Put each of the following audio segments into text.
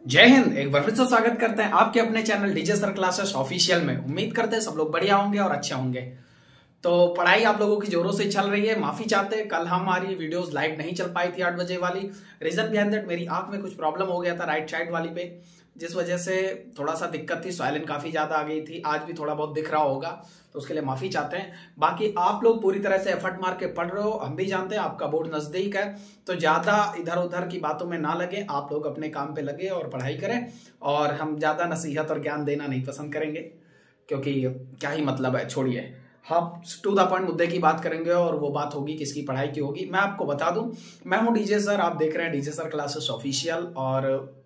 जय हिंद। एक बार फिर से स्वागत करते हैं आपके अपने channel DJ sir classes official में। उम्मीद करते हैं सब लोग बढ़िया होंगे और अच्छे होंगे। तो पढ़ाई आप लोगों की जोरों से चल रही है। माफी चाहते हैं, कल हमारी वीडियोस लाइव नहीं चल पाई थी 8 बजे वाली। रीजन बिहाइंड दैट, मेरी आंख में कुछ प्रॉब्लम हो गया था राइट साइड वाली पे, जिस वजह से थोड़ा सा दिक्कत थी। साइलेंट काफी ज्यादा आ गई थी। आज भी थोड़ा बहुत दिख रहा होगा, तो उसके लिए माफी चाहते हैं। बाकी आप लोग पूरी तरह से एफर्ट मार के पढ़ रहे हो, हम भी जानते हैं। आपका बोर्ड नजदीक है, तो ज्यादा इधर उधर की बातों में ना लगे। आप लोग अपने काम पे लगे और पढ़ाई करें। और हम ज्यादा नसीहत और ज्ञान देना नहीं पसंद करेंगे, क्योंकि क्या ही मतलब है, छोड़िए। हम टू द पॉइंट मुद्दे की बात करेंगे, और वो बात होगी किसकी पढ़ाई की होगी। मैं आपको बता दूं, मैं हूं डीजे सर, आप देख रहे हैं डीजे सर क्लासेस ऑफिशियल। और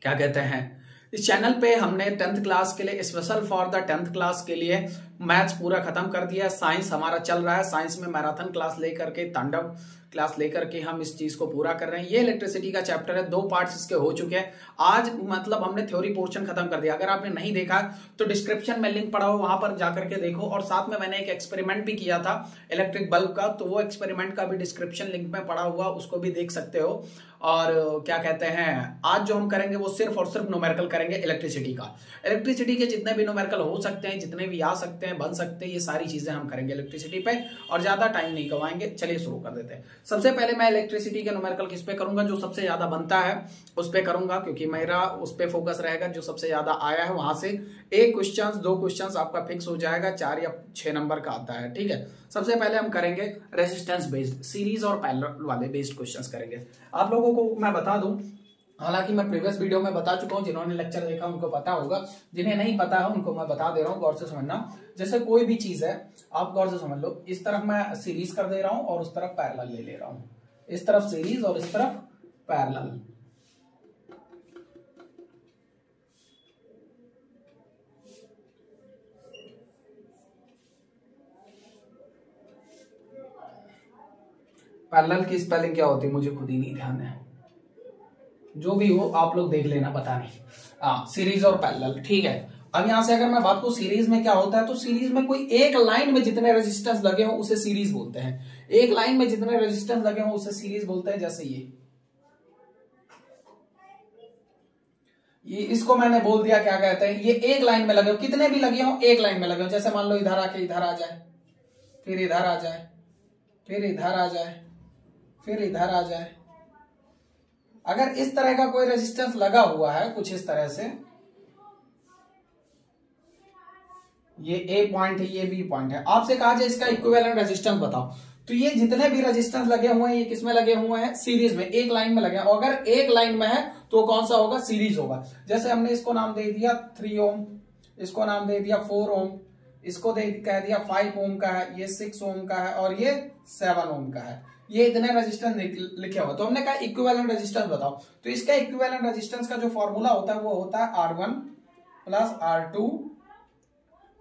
क्या कहते हैं, इस चैनल पे हमने 10th क्लास के लिए, special for the 10th class के लिए मैथ्स पूरा खत्म कर दिया है। साइंस हमारा चल रहा है। साइंस में मैराथन क्लास लेकर के, तांडव क्लास लेकर के हम इस चीज को पूरा कर रहे हैं। ये इलेक्ट्रिसिटी का चैप्टर है, 2 पार्ट्स इसके हो चुके हैं। आज मतलब हमने थ्योरी पोर्शन खत्म कर दिया। अगर आपने नहीं देखा तो डिस्क्रिप्शन में लिंक पड़ा हो, वहां पर जाकर के देखो। और साथ में मैंने एक एक्सपेरिमेंट भी किया था इलेक्ट्रिक बल्ब का, तो वो एक्सपेरिमेंट का भी डिस्क्रिप्शन लिंक में पड़ा हुआ, उसको भी देख सकते हो। और क्या कहते हैं, आज जो हम करेंगे वो सिर्फ और सिर्फ न्यूमेरिकल करेंगे इलेक्ट्रिसिटी का। इलेक्ट्रिसिटी के जितने भी न्यूमेरिकल हो सकते हैं, जितने भी आ सकते हैं, बन सकते हैं, ये सारी चीजें हम करेंगे इलेक्ट्रिसिटी पे, और ज्यादा टाइम नहीं गवाएंगे। चलिए शुरू कर देते हैं। सबसे पहले मैं इलेक्ट्रिसिटी के न्यूमेरिकल किस पे करूंगा, जो सबसे ज्यादा बनता है उस पे करूंगा, क्योंकि मेरा उस पे फोकस रहेगा। जो सबसे ज्यादा आया है वहां से एक क्वेश्चन 2 क्वेश्चन आपका फिक्स हो जाएगा। 4 या 6 नंबर का आता है, ठीक है। सबसे पहले हम करेंगे रेजिस्टेंस बेस्ड, सीरीज और पैरेलल वाले बेस्ड क्वेश्चंस करेंगे। आप लोगों को मैं बता दूं, हालांकि मैं प्रीवियस वीडियो में बता चुका हूं, जिन्होंने लेक्चर देखा उनको पता होगा, जिन्हें नहीं पता है उनको मैं बता दे रहा हूं। गौर से समझना। जैसे कोई भी चीज है, आप गौर से समझ लो। इस तरफ मैं सीरीज कर दे रहा हूं और उस तरफ पैरेलल ले रहा हूं। इस तरफ सीरीज और इस तरफ पैरेलल। पैरेलल की स्पेलिंग क्या होती है मुझे खुद ही नहीं ध्यान है, जो भी हो आप लोग देख लेना, पता नहीं। सीरीज और पैरेलल, ठीक है। अब यहां से अगर मैं बात करूं सीरीज में क्या होता है, तो सीरीज में कोई एक लाइन में जितने रेजिस्टेंस लगे हो उसे सीरीज बोलते हैं। एक लाइन में जितने रेजिस्टेंस लगे हो उसे सीरीज बोलते हैं। जैसे ये इसको मैंने बोल दिया, क्या कहते हैं, ये एक लाइन में लगे हो, कितने भी लगे हो एक लाइन में लगे हो। जैसे मान लो इधर आके इधर आ जाए, फिर इधर आ जाए, फिर इधर आ जाए, फिर इधर आ जाए। अगर इस तरह का कोई रेजिस्टेंस लगा हुआ है कुछ इस तरह से, ये ए पॉइंट है, ये बी पॉइंट है, आपसे कहा जाए इसका इक्विवेलेंट रेजिस्टेंस बताओ, तो ये जितने भी रेजिस्टेंस लगे हुए हैं ये किसमें लगे हुए हैं, सीरीज में, एक लाइन में लगे हैं। और अगर एक लाइन में है तो कौन सा होगा, सीरीज होगा। जैसे हमने इसको नाम दे दिया 3 ओम, इसको नाम दे दिया 4 ओम, इसको कह दिया 5 ओम का है, ये 6 ओम का है, और ये 7 ओम का है। ये इतने रेजिस्टेंस लिखे हुए, तो हमने कहा इक्विवेलेंट रेजिस्टेंस बताओ। तो इसका इक्विवेलेंट रेजिस्टेंस का जो फॉर्मूला होता है वो होता है R1 plus R2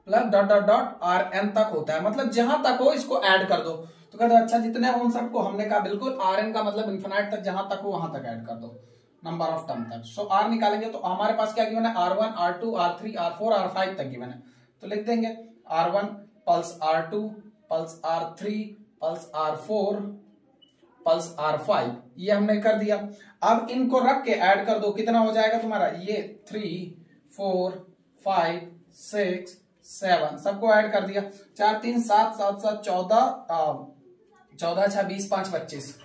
plus dot dot dot Rn तक होता है। मतलब जहां तक हो इसको ऐड कर दो। तो कहते अच्छा जितने हो उन सबको, हमने कहा बिल्कुल Rn का मतलब इन्फिनाइट तक, जहां तक हो वहां तक ऐड कर दो, नंबर ऑफ टर्म तक। सो R निकालेंगे तो हमारे पास क्या गिवन है, R1 R2 R3 R4 R5 तक गिवन है। तो लिख देंगे R1 plus R2 pulse R3 pulse R4 pulse R5, ये हमने कर दिया। अब इनको रख के ऐड कर दो, कितना हो जाएगा तुम्हारा, ये 3 4 5 6 7, सबको ऐड कर दिया। 4 3 7 7 7 14 14 6 20 5 25,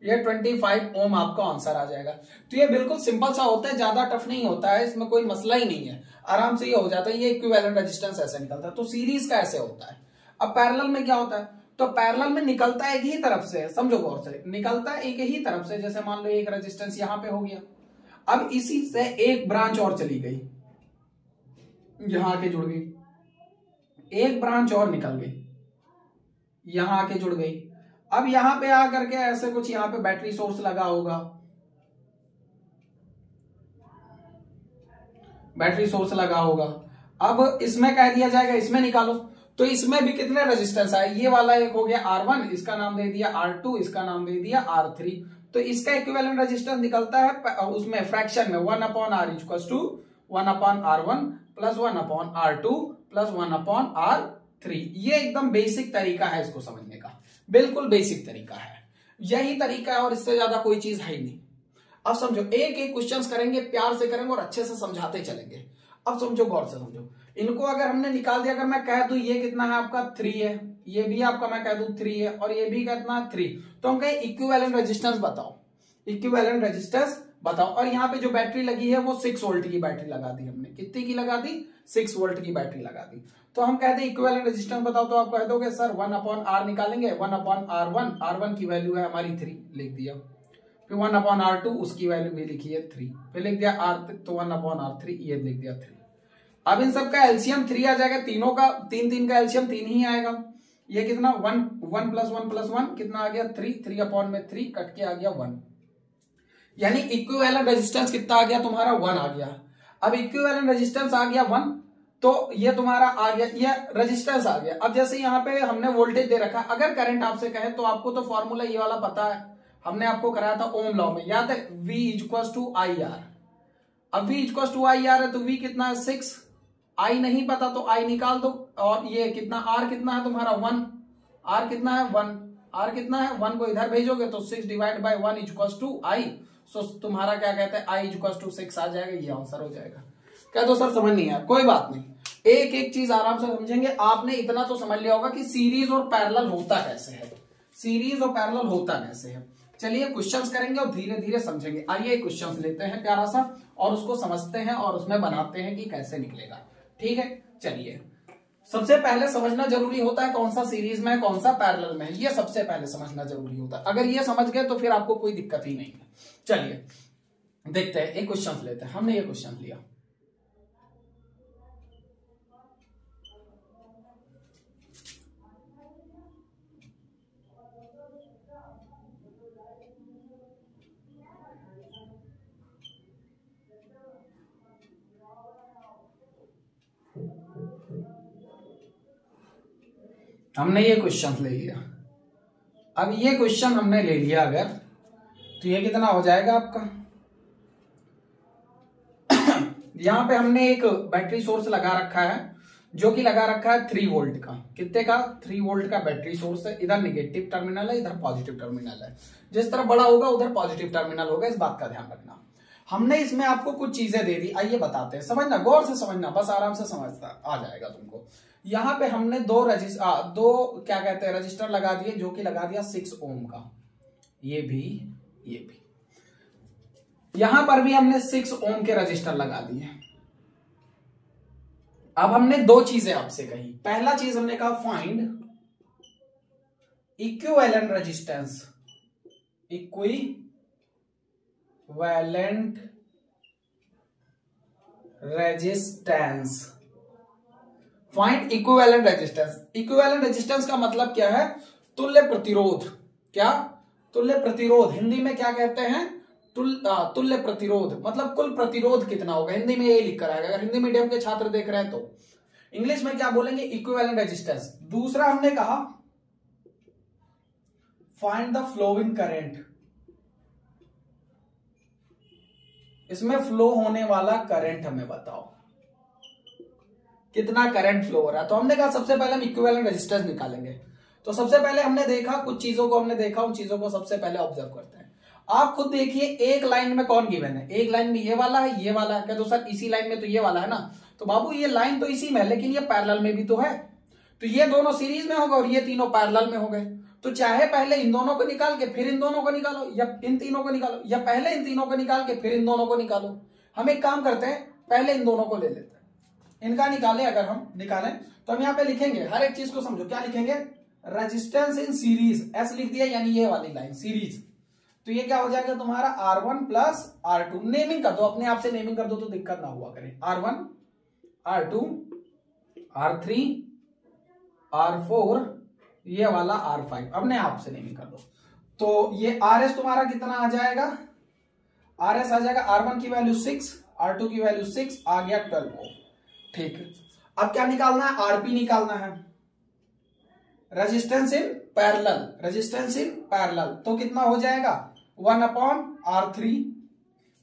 ये 25 ओम आपका आंसर आ जाएगा। तो ये बिल्कुल सिंपल सा होता है, ज्यादा टफ नहीं होता है, इसमें कोई मसला ही नहीं है, आराम से ये हो जाता है। ये इक्विवेलेंट रेजिस्टेंस ऐसे निकलता है। तो सीरीज का ऐसे होता है। अब पैरेलल में क्या होता है, तो पैरेलल में निकलता एक ही तरफ से, समझो गौर से, निकलता एक ही तरफ से। जैसे मान लो एक रेजिस्टेंस यहां पे हो गया, अब इसी से एक ब्रांच और चली गई, यहां आके जुड़ गई, एक ब्रांच और निकल गई, यहां आके जुड़ गई। अब यहां पे आकर के ऐसे कुछ, यहां पे बैटरी सोर्स लगा होगा, बैटरी सोर्स लगा होगा। अब इसमें कह दिया जाएगा इसमें निकालो, तो इसमें भी कितने रेजिस्टेंस आए, ये वाला एक हो गया R1, इसका नाम दे दिया R2, इसका नाम दे दिया R3। तो इसका इक्विवेलेंट रेजिस्टेंस निकलता है उसमें फ्रैक्शन में 1/R equals to 1/R1 plus 1/R2 plus 1/R3। ये एकदम बेसिक तरीका है इसको समझने का, बिल्कुल बेसिक तरीका है, यही तरीका है, और इससे ज्यादा कोई चीज है ही नहीं। अब समझो, एक एक क्वेश्चन करेंगे, प्यार से करेंगे और अच्छे से समझाते चलेंगे। अब समझो, गौर से समझो, इनको अगर हमने निकाल दिया, अगर मैं कह दूं ये कितना है आपका 3 है, ये भी आपका मैं कह दूं 3 है, और ये भी कितना 3, तो हम कहें इक्विवेलेंट रेजिस्टेंस बताओ, इक्विवेलेंट रेजिस्टेंस बताओ। और यहाँ पे जो बैटरी लगी है वो 6 वोल्ट की बैटरी लगा दी हमने। कितनी की लगा दी? 6 वोल्ट की बैटरी लगा दी। तो हम कहते हैं इक्विवेलेंट रेजिस्टेंस बताओ, तो आप कह दोगे सर 1/R निकालेंगे, 1/R1, R1 की वैल्यू है हमारी 3, लिख दिया। फिर 1/R2, उसकी वैल्यू भी लिखी है 3, फिर लिख दिया R, तो 1/R3, ये लिख दिया 3। अब इन सब का एलसीएम 3 आ जाएगा, तीनों का 3 का एलसीएम 3 ही आएगा। ये कितना 1 + 1 + 1 कितना आ गया 3, 3/3 कट के आ गया 1, यानी इक्विवेलेंट रेजिस्टेंस कितना आ गया तुम्हारा 1 आ गया। अब इक्विवेलेंट रेजिस्टेंस आ गया 1, तो ये तुम्हारा आ गया, ये रेजिस्टेंस आ गया। अब जैसे यहाँ पे हमने वोल्टेज दे रखा, अगर करंट आपसे कहे तो आपको तो फॉर्मूला ये वाला पता है, हमने आपको कराया था ओम लॉ में, याद है, V = IR। अब V = IR है, तो V कितना है 6, I नहीं पता तो I निकाल दो, और ये कितना R कितना है तुम्हारा 1, R कितना है 1, R कितना है 1 को इधर भेजोगे तो 6 / 1 = I। सो तुम्हारा क्या कहते हैं I = 6 आ जाएगा, ये आंसर हो जाएगा। क्या तो सर समझ नहीं आया, कोई बात नहीं, एक एक चीज आराम से समझेंगे। आपने इतना तो समझ लिया होगा कि सीरीज और पैरेलल होता कैसे है, सीरीज और पैरेलल होता कैसे है। चलिए क्वेश्चंस करेंगे और धीरे धीरे समझेंगे। आइए क्वेश्चंस लेते हैं प्यारा सा, और उसको समझते हैं और उसमें बनाते हैं कि कैसे निकलेगा। ठीक है, चलिए सबसे पहले समझना जरूरी होता है कौन सा सीरीज में है, कौन सा पैरेलल में है, ये सबसे पहले समझना जरूरी होता है। अगर ये समझ गए तो फिर आपको कोई दिक्कत ही नहीं है। चलिए देखते हैं, एक क्वेश्चन लेते हैं। हमने ये क्वेश्चन लिया, हमने ये क्वेश्चन ले लिया। अब ये क्वेश्चन हमने ले लिया अगर, तो ये कितना हो जाएगा आपका यहां पे हमने एक बैटरी सोर्स लगा रखा है, जो कि लगा रखा है 3 वोल्ट का। कितने का? 3 वोल्ट का बैटरी सोर्स है। इधर नेगेटिव टर्मिनल है, इधर पॉजिटिव टर्मिनल है। जिस तरह बड़ा होगा उधर पॉजिटिव टर्मिनल होगा, इस बात का ध्यान रखना। हमने इसमें आपको कुछ चीजें दे दी, आइए बताते हैं। समझना, गौर से समझना, बस आराम से समझता आ जाएगा तुमको। यहां पे हमने दो क्या कहते हैं रजिस्टर लगा दिए, जो कि लगा दिया 6 ओम का, ये भी ये भी। यहां पर भी हमने 6 ओम के रजिस्टर लगा दिए। अब हमने दो चीजें आपसे कही। पहला चीज हमने कहा find equivalent resistance, equivalent resistance, find equivalent resistance. Equivalent resistance का मतलब क्या है? तुल्य प्रतिरोध। क्या? तुल्य प्रतिरोध। हिंदी में क्या कहते हैं? तुल्य प्रतिरोध, मतलब कुल प्रतिरोध कितना होगा, हिंदी में ये लिख कर आएगा। अगर हिंदी मीडियम के छात्र देख रहे हैं तो इंग्लिश में क्या बोलेंगे? Equivalent resistance. दूसरा हमने कहा फाइंड द फ्लोइंग करंट, इसमें फ्लो होने वाला करंट हमें बताओ, कितना करंट फ्लो हो रहा है। तो हमने कहा सबसे पहले हम इक्विवेलेंट रेजिस्टेंस निकालेंगे। तो सबसे पहले हमने देखा, कुछ चीजों को हमने देखा, उन चीजों को सबसे पहले ऑब्जर्व करते हैं। आप खुद देखिए, एक लाइन में कौन गिवन है? एक लाइन में ये वाला है, ये वाला है। क्या तो सर इसी लाइन में तो ये वाला है ना? तो बाबू ये लाइन तो इसी में है, लेकिन ये पैरेलल में भी तो है। तो ये दोनों सीरीज में होगा और ये तीनों पैरेलल में हो गए। तो चाहे पहले इन दोनों को निकाल के फिर इन दोनों को निकालो, या इन तीनों को निकालो, या पहले इन तीनों को निकाल के फिर इन दोनों को निकालो। हम एक काम करते हैं, पहले इन दोनों को ले लेते हैं, इनका निकाले। अगर हम निकालें तो हम यहाँ पे लिखेंगे, हर एक चीज को समझो, क्या लिखेंगे? रेजिस्टेंस इन सीरीज, एस लिख दिया, यानी ये वाली लाइन सीरीज। तो ये क्या हो जाएगा तुम्हारा R1 + R2। नेमिंग कर दो, अपने आप से नेमिंग कर दो तो दिक्कत ना हुआ करे। R1 R2 R3 R4, ये वाला R5, अपने आप से नेमिंग कर दो। तो ये RS तुम्हारा कितना आ जाएगा? RS आ जाएगा R1 की वैल्यू 6, R2 की वैल्यू 6, आ गया 12 ओम। ठीक है, अब क्या निकालना है? RP निकालना है, resistance in parallel, resistance in parallel. तो कितना हो जाएगा? 1/R3।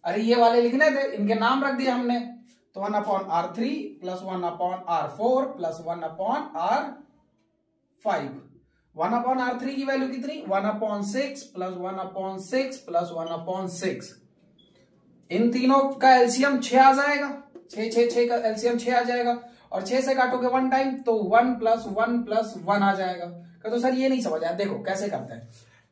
अरे ये वाले लिखने थे, इनके नाम रख दिए हमने। तो 1/R3 + 1/R4 + 1/R5। 1/R3 की वैल्यू कितनी? 1/6 + 1/6 + 1/6। इन तीनों का एलसीएम 6 आ जाएगा, 6 का एलसीएम 6 आ जाएगा, और 6 से काटोगे 1 टाइम तो 1 + 1 + 1 आ जाएगा। तो सर ये नहीं समझ आया, देखो कैसे करते हैं।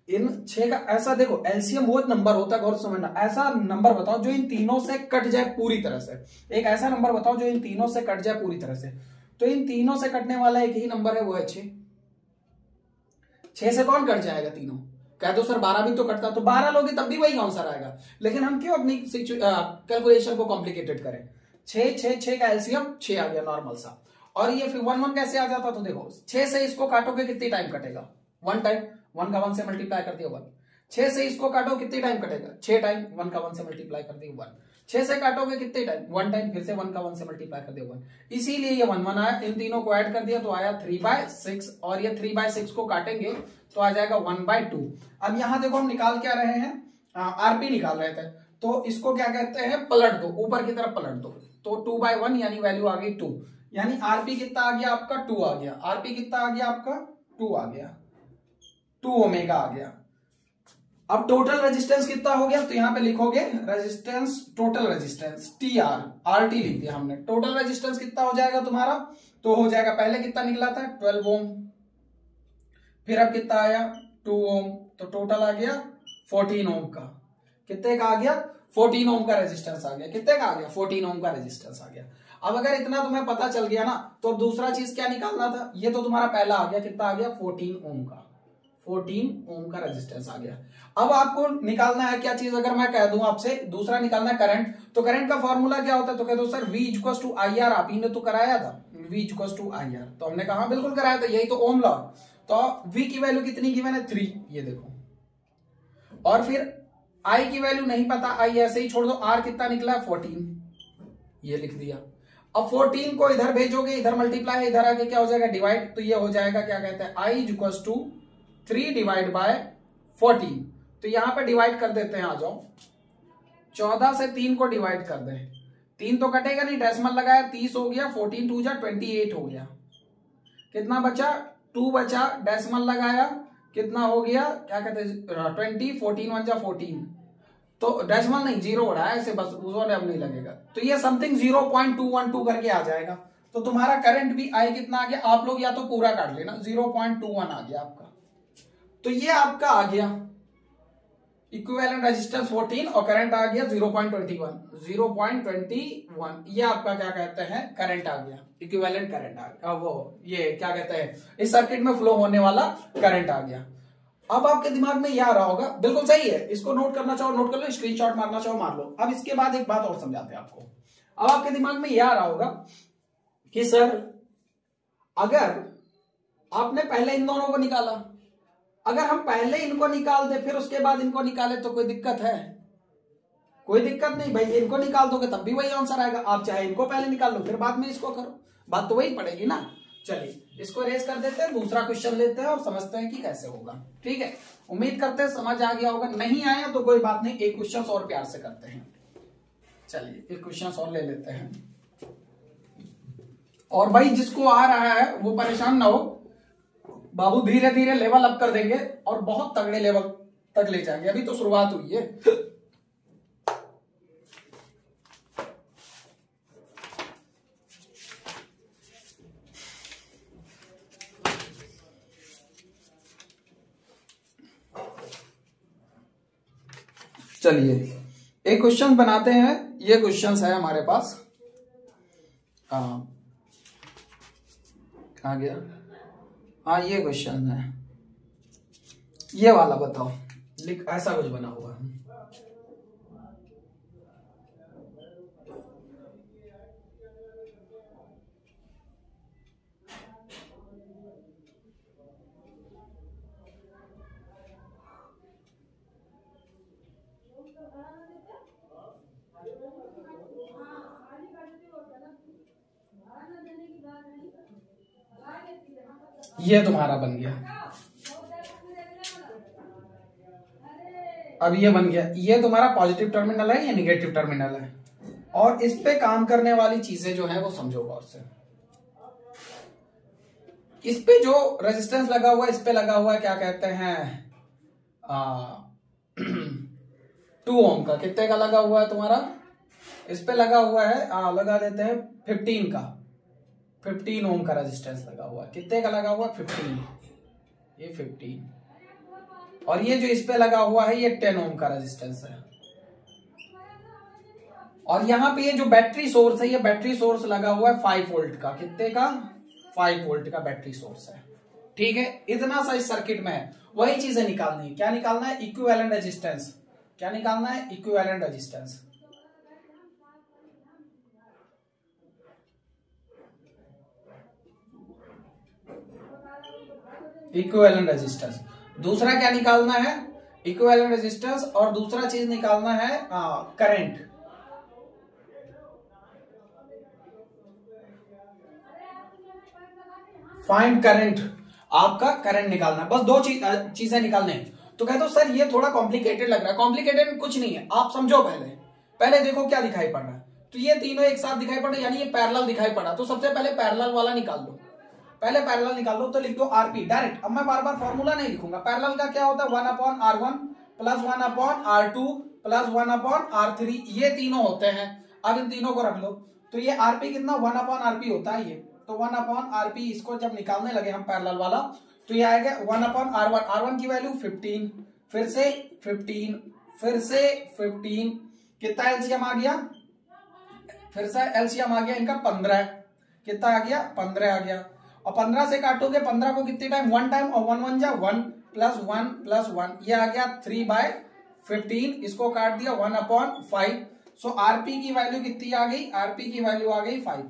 इन 6 का ऐसा देखो, एलसीएम वो नंबर होता है, गौर से समझना, ऐसा नंबर बताओ जो इन तीनों से कट जाए पूरी तरह से। एक ऐसा नंबर बताओ जो इन तीनों से कट जाए पूरी तरह से। तो इन तीनों से कटने वाला एक ही नंबर है, वो है 6। 6 से कौन कट जाएगा? तीनों। कह दो सर 12 भी तो कटता, तो 12 लोगे तब भी वही आंसर आएगा, लेकिन हम क्यों अपनी कैलकुलेशन को कॉम्प्लिकेटेड करें। 6 का एलसीएम 6 आ गया नॉर्मल सा। और ये फिर 1 कैसे आ जाता? तो देखो 6 से इसको काटोगे कितनी टाइम कटेगा? 1 टाइम। 1 का 1 से मल्टीप्लाई कर दिया 1। 6 से इसको काटो कितनी टाइम कटेगा? 6 टाइम। 1 का 1 से मल्टीप्लाई कर दिया 1। 6 से काटोगे कितने टाइम? 1 टाइम। फिर से 1 का 1 से मल्टीप्लाई कर दिया 1। इसीलिए ये 1 आया। इन तीनों को ऐड कर दिया तो आया 3/6, और ये 3/6 को काटेंगे तो आ जाएगा 1/2। अब यहां देखो हम निकाल क्या रहे हैं? आरपी निकाल रहे थे, तो इसको क्या कहते हैं? पलट दो, ऊपर की तरफ पलट दो, तो 2/1 यानी वैल्यू आ गई 2, यानी आरपी कितना आ गया आपका? 2 आ गया। आरपी कितना आ गया आपका? 2 आ गया, 2 ओमेगा आ गया। अब टोटल रेजिस्टेंस कितना हो गया? तो यहां पे लिखोगे resistance, total resistance TR, RT लिख दिया हमने। टोटल रेजिस्टेंस कितना हो जाएगा तुम्हारा? तो हो जाएगा, पहले कितना निकला था? 12 ओम, फिर अब कितना आया? 2 ओम, तो टोटल आ गया 14 ओम का। कितने का आ गया? 14 ओम का रेजिस्टेंस आ गया। कितने का आ गया? 14 ओम का रेजिस्टेंस आ गया। अब अगर इतना तुम्हें पता चल गया ना, तो अब दूसरा चीज क्या निकालना था? ये तो तुम्हारा पहला आ गया, कितना आ गया? 14 ओम का। 14 ओम का रेजिस्टेंस आ गया। अब आपको निकालना है क्या चीज? अगर मैं कह दूं आपसे दूसरा निकालना है करंट, तो करंट का फॉर्मूला क्या होता है? तो कह दो सर V = IR। आप ही ने तो कराया था, V = IR। तो हमने कहा बिल्कुल कराया था, यही तो ओम लॉ। तो V की वैल्यू कितनी गिवन है? 3, ये देखो। और फिर I की वैल्यू नहीं पता, I ऐसे ही छोड़ दो। R कितना निकला? 14, ये लिख दिया। अब 14 को इधर भेजोगे, इधर मल्टीप्लाई है, इधर आके क्या हो जाएगा? डिवाइड। तो ये हो जाएगा, क्या कहते हैं? I = 3 / 14। तो यहां पे डिवाइड कर देते हैं, आ जाओ। 14 से 3 को डिवाइड कर दें, 3 तो कटेगा नहीं, डेसिमल लगाया, 30 हो गया। 14 2 जा 28 हो गया। कितना बचा? 2 बचा, डेसिमल लगाया, कितना हो गया? क्या कहते हैं? 20। 14 1 जा 14, तो डेसिमल नहीं, 0 हो रहा है ऐसे, बस उसने अब नहीं लगेगा। तो ये समथिंग 0.212 करके आ जाएगा। तो तुम्हारा करंट भी आई कितना आ गया? आप लोग या तो पूरा काट लेना, 0.21 आ गया आपका। तो ये आपका आ गया इक्विवेलेंट रेजिस्टेंस 14, और करंट आ गया 0.21। ये आपका क्या कहते हैं? करंट आ गया, इक्विवेलेंट करंट आ गया। वो ये क्या कहते हैं? इस सर्किट में फ्लो होने वाला करंट आ गया। अब आपके दिमाग में यह आ रहा होगा, बिल्कुल सही है, इसको नोट करना चाहो नोट कर लो, स्क्रीनशॉट मारना चाहो मार लो। अब इसके बाद एक बात और समझाते हैं आपको। अब आपके दिमाग में यह आ रहा होगा कि सर अगर आपने पहले इन दोनों को निकाला, अगर हम पहले इनको निकाल दे फिर उसके बाद इनको निकाले तो कोई दिक्कत है? कोई दिक्कत नहीं भाई, इनको निकाल दोगे तब भी वही आंसर आएगा। आप चाहे इनको पहले निकाल लो फिर बाद में इसको करो, बात तो वही पड़ेगी ना। चलिए इसको रेस कर देते हैं, दूसरा क्वेश्चन लेते हैं और समझते हैं कि कैसे होगा। ठीक है, उम्मीद करते हैं समझ आ गया होगा। नहीं आया तो कोई बात नहीं, एक क्वेश्चन और प्यार से करते हैं। चलिए एक क्वेश्चन और ले लेते हैं। और भाई जिसको आ रहा है वो परेशान ना हो, बाबू धीरे धीरे लेवल अप कर देंगे और बहुत तगड़े लेवल तक ले जाएंगे, अभी तो शुरुआत हुई है। चलिए एक क्वेश्चन बनाते हैं। ये क्वेश्चन है हमारे पास, कहाँ गया? हाँ ये क्वेश्चन है, ये वाला बताओ। लिख, ऐसा कुछ बना हुआ है। ये तुम्हारा बन गया, अब ये बन गया। ये तुम्हारा पॉजिटिव टर्मिनल है, ये निगेटिव टर्मिनल है। और इस पे काम करने वाली चीजें जो है वो समझो गौर से। इस पे जो रेजिस्टेंस लगा हुआ है, इस पे लगा हुआ है क्या कहते हैं? 2 ओम का। कितने का लगा हुआ है तुम्हारा? इस पे लगा हुआ है, लगा देते हैं 15 का, 15 ओम का रेजिस्टेंस लगा हुआ है। कितने का लगा हुआ है? 15, ये 15। और ये जो इस पे लगा हुआ है ये 10 ओम का रेजिस्टेंस है। और यहाँ पे ये जो बैटरी सोर्स है, ये बैटरी सोर्स लगा हुआ है 5 वोल्ट का। कितने का? 5 वोल्ट का बैटरी सोर्स है। ठीक है, इतना सा इस सर्किट में है। वही चीजें निकालनी है। क्या निकालना है? Equivalent resistance. क्या निकालना है? Equivalent resistance. Equivalent resistance. दूसरा क्या निकालना है? Equivalent resistance. और दूसरा चीज निकालना है करंट। फाइंड करंट, आपका करंट निकालना है। बस 2 चीजें निकालने हैं। तो कहते हो सर ये थोड़ा कॉम्प्लिकेटेड लग रहा है। कॉम्प्लिकेटेड कुछ नहीं है, आप समझो। पहले देखो क्या दिखाई पड़ रहा है। तो ये तीनों एक साथ दिखाई पड़ रहे, यानी ये पैरेलल दिखाई पड़ा। तो सबसे पहले पैरेलल वाला निकाल लो। पहले पैरेलल निकाल लो। तो लिख दो आरपी डायरेक्ट। अब मैं बार बार फॉर्मूला नहीं लिखूंगा। पैरेलल का क्या होता है? 1/R1 plus 1/R2 plus 1/R3, ये तीनों होते हैं। अब इन तीनों को रख लो। तो ये आरपी कितना? 1/RP होता है ये। तो 1/RP इसको जब निकालने लगे हम पैरेलल वाला, तो ये आएगा 1/R1। R1 की वैल्यू 15, फिर से 15, फिर से 15। कितना एलसीएम आ गया? फिर से एलसीएम आ गया इनका 15। कितना आ गया? 15 आ गया। और 15 से काटोगे 15 को कितने टाइम? 1 टाइम। और 1 1 जा 1 प्लस 1 प्लस 1, ये आ गया 3/15। इसको काट दिया 1/5। सो आरपी की वैल्यू कितनी आ गई? आरपी की वैल्यू आ गई 5।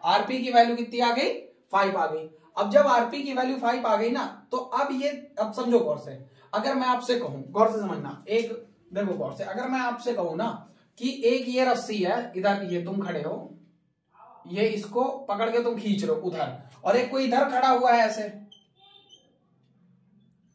आरपी की वैल्यू कितनी आ गई? 5 आ गई। अब जब आरपी की वैल्यू 5 आ गई ना, तो अब ये, अब समझो गौर से। अगर मैं आपसे कहूं, गौर से समझना, एक देखो गौर से, अगर मैं आपसे कहूं ना कि एक ये रस्सी है इधर, ये तुम खड़े हो, ये इसको पकड़ के तुम खींच रहे हो उधर, और एक कोई इधर खड़ा हुआ है ऐसे,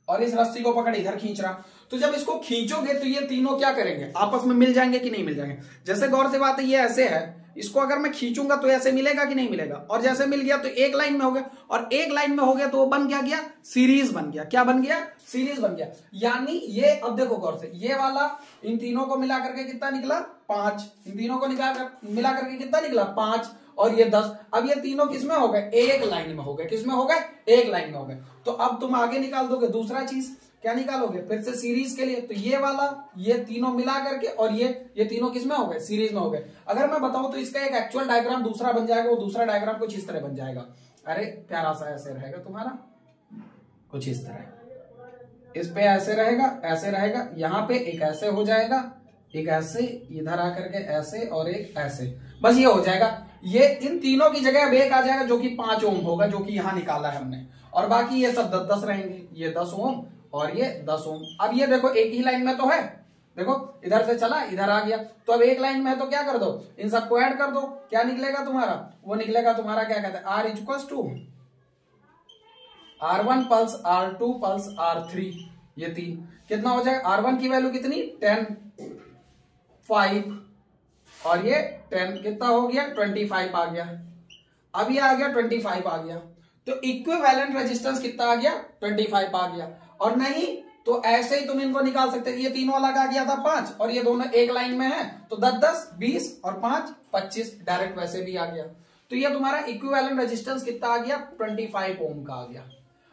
और इस रस्सी को पकड़ इधर खींच रहा। तो जब इसको खींचोगे तो ये तीनों क्या करेंगे? आपस में मिल जाएंगे कि नहीं मिल जाएंगे? जैसे गौर से बात है, ये ऐसे है, इसको अगर मैं खींचूंगा तो ऐसे मिलेगा कि नहीं मिलेगा? और जैसे मिल गया तो एक लाइन में हो गया, और एक लाइन में हो गया तो वो बन क्या गया? सीरीज बन गया। क्या बन गया? सीरीज बन गया। यानी ये, अब देखो गौर से, ये वाला इन तीनों को मिला करके कितना निकला? 5। इन तीनों को मिला करके कितना निकला? 5। और ये 10। अब ये तीनों किसमें हो गए? एक लाइन में हो गए। किसमें हो गए? एक लाइन में हो गए। तो अब तुम आगे निकाल दोगे दूसरा चीज। क्या निकालोगे? फिर से सीरीज के लिए, तो ये वाला, ये तीनों मिला करके, और ये तीनों किसमें हो गए? सीरीज में हो गए। अगर मैं बताऊं तो इसका एक एक्चुअल डायग्राम दूसरा बन जाएगा। वो दूसरा डायग्राम कुछ इस तरह बन जाएगा। अरे प्यारा सा ऐसे रहेगा तुम्हारा, कुछ इस तरह। इस पे ऐसे रहेगा, ऐसे रहेगा। यहाँ पे एक ऐसे हो जाएगा, एक ऐसे इधर आकर के ऐसे, और एक ऐसे। बस ये हो जाएगा। ये इन तीनों की जगह अब एक आ जाएगा जो कि 5 ओम होगा, जो कि यहाँ निकाला है हमने। और बाकी ये सब 10-10 रहेंगे। ये 10 ओम और ये 10 ओम। अब ये देखो एक ही लाइन में तो है, देखो इधर से चला इधर आ गया। तो अब एक लाइन में है तो क्या कर दो? इन सबको ऐड कर दो। क्या निकलेगा तुम्हारा? वो निकलेगा तुम्हारा, क्या कहते हैं, R = R1 plus R2 plus R3, ये 3। कितना हो जाएगा? R1 की वैल्यू कितनी? 10, 5, और ये 10 कितना हो गया? 25 आ गया। अब ये आ गया 25 आ गया। तो इक्विवेलेंट रेजिस्टेंस कितना आ गया? 25 आ गया। और नहीं तो ऐसे ही तुम इनको निकाल सकते हो। ये तीनों अलग आ गया था 5, और ये दोनों एक लाइन में है, तो 10-10, 20 और 5 25, डायरेक्ट वैसे भी आ गया। तो ये तुम्हारा इक्विवेलेंट रेजिस्टेंस कितना आ गया? 25 ओम का आ गया।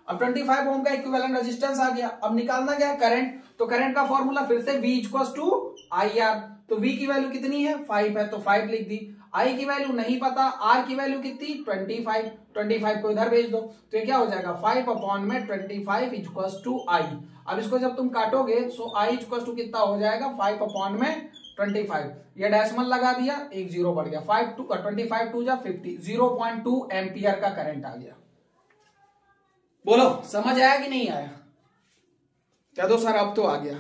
अब 25 ओम का इक्विवेलेंट रेजिस्टेंस आ गया। अब निकालना क्या है? करंट। तो करंट का फॉर्मूला फिर से V = IR। तो V की वैल्यू कितनी है? 5 है, तो 5 लिख दी। I की वैल्यू नहीं पता, R की वैल्यू कितनी? 25। 25 को इधर भेज दो, तो ये क्या हो जाएगा? 5/25 = I। अब इसको जब तुम काटोगे सो I = कितना हो जाएगा? 5/25। ये डेसिमल लगा दिया, एक 0 बढ़ गया। 25 2 जा 50, 0.2 एम्पियर का करंट आ गया। बोलो समझ आया कि नहीं आया? कह दो सर अब तो आ गया।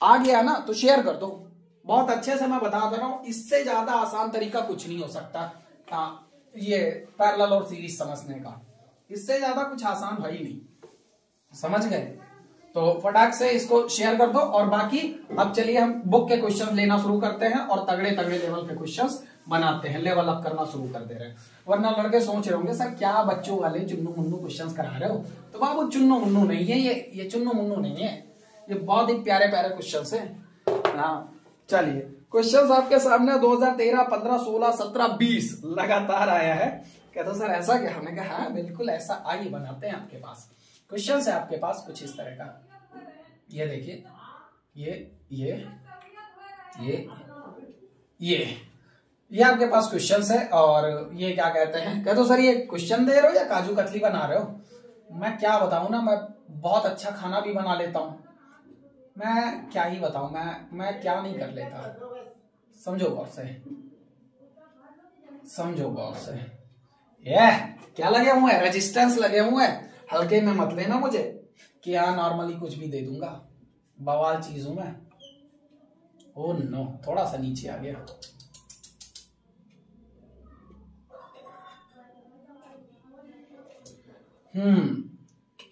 आ गया ना तो शेयर कर दो। बहुत अच्छे से मैं बता दे रहा हूं, इससे ज्यादा आसान तरीका कुछ नहीं हो सकता ये पैरेलल और सीरीज समझने का। इससे ज्यादा कुछ आसान है ही नहीं, समझ गए? तो फटाक से इसको शेयर कर दो। और बाकी अब चलिए हम बुक के क्वेश्चन लेना शुरू करते हैं और तगड़े तगड़े लेवल के क्वेश्चंस बनाते हैं, लेवल अप करना शुरू कर दे रहे हैं। वरना लड़के सोच रहे होंगे सर क्या बच्चों वाले चुन्नू मुन्नू क्वेश्चंस करा रहे हो। तो बाबू चुन्नू मुन्नू नहीं है, ये चुन्नू मुन्नू नहीं है, ये बहुत ही प्यारे प्यारे क्वेश्चंस है। हाँ चलिए क्वेश्चंस आपके सामने 2013, 15, 16, 17, 20 लगातार आया है। कहते सर ऐसा क्या? हमने कहा हाँ बिल्कुल ऐसा, आइए बनाते हैं। आपके पास क्वेश्चन है आपके पास कुछ इस तरह का, ये देखिए, ये आपके पास क्वेश्चन है। और ये क्या कहते हैं? कहते हो सर ये क्वेश्चन दे रहे हो या काजू कतली बना रहे हो? मैं क्या बताऊं ना, मैं बहुत अच्छा खाना भी बना लेता हूं। मैं क्या ही बताऊं, मैं क्या नहीं कर लेता। समझो गौर से, समझो गौर से। ये क्या लगे हुए हैं? रेजिस्टेंस लगे हुए हैं। हल्के में मत लेना मुझे कि हाँ नॉर्मली कुछ भी दे दूंगा, बवाल चीज हूं मैं। ओ नो, थोड़ा सा नीचे आ गया।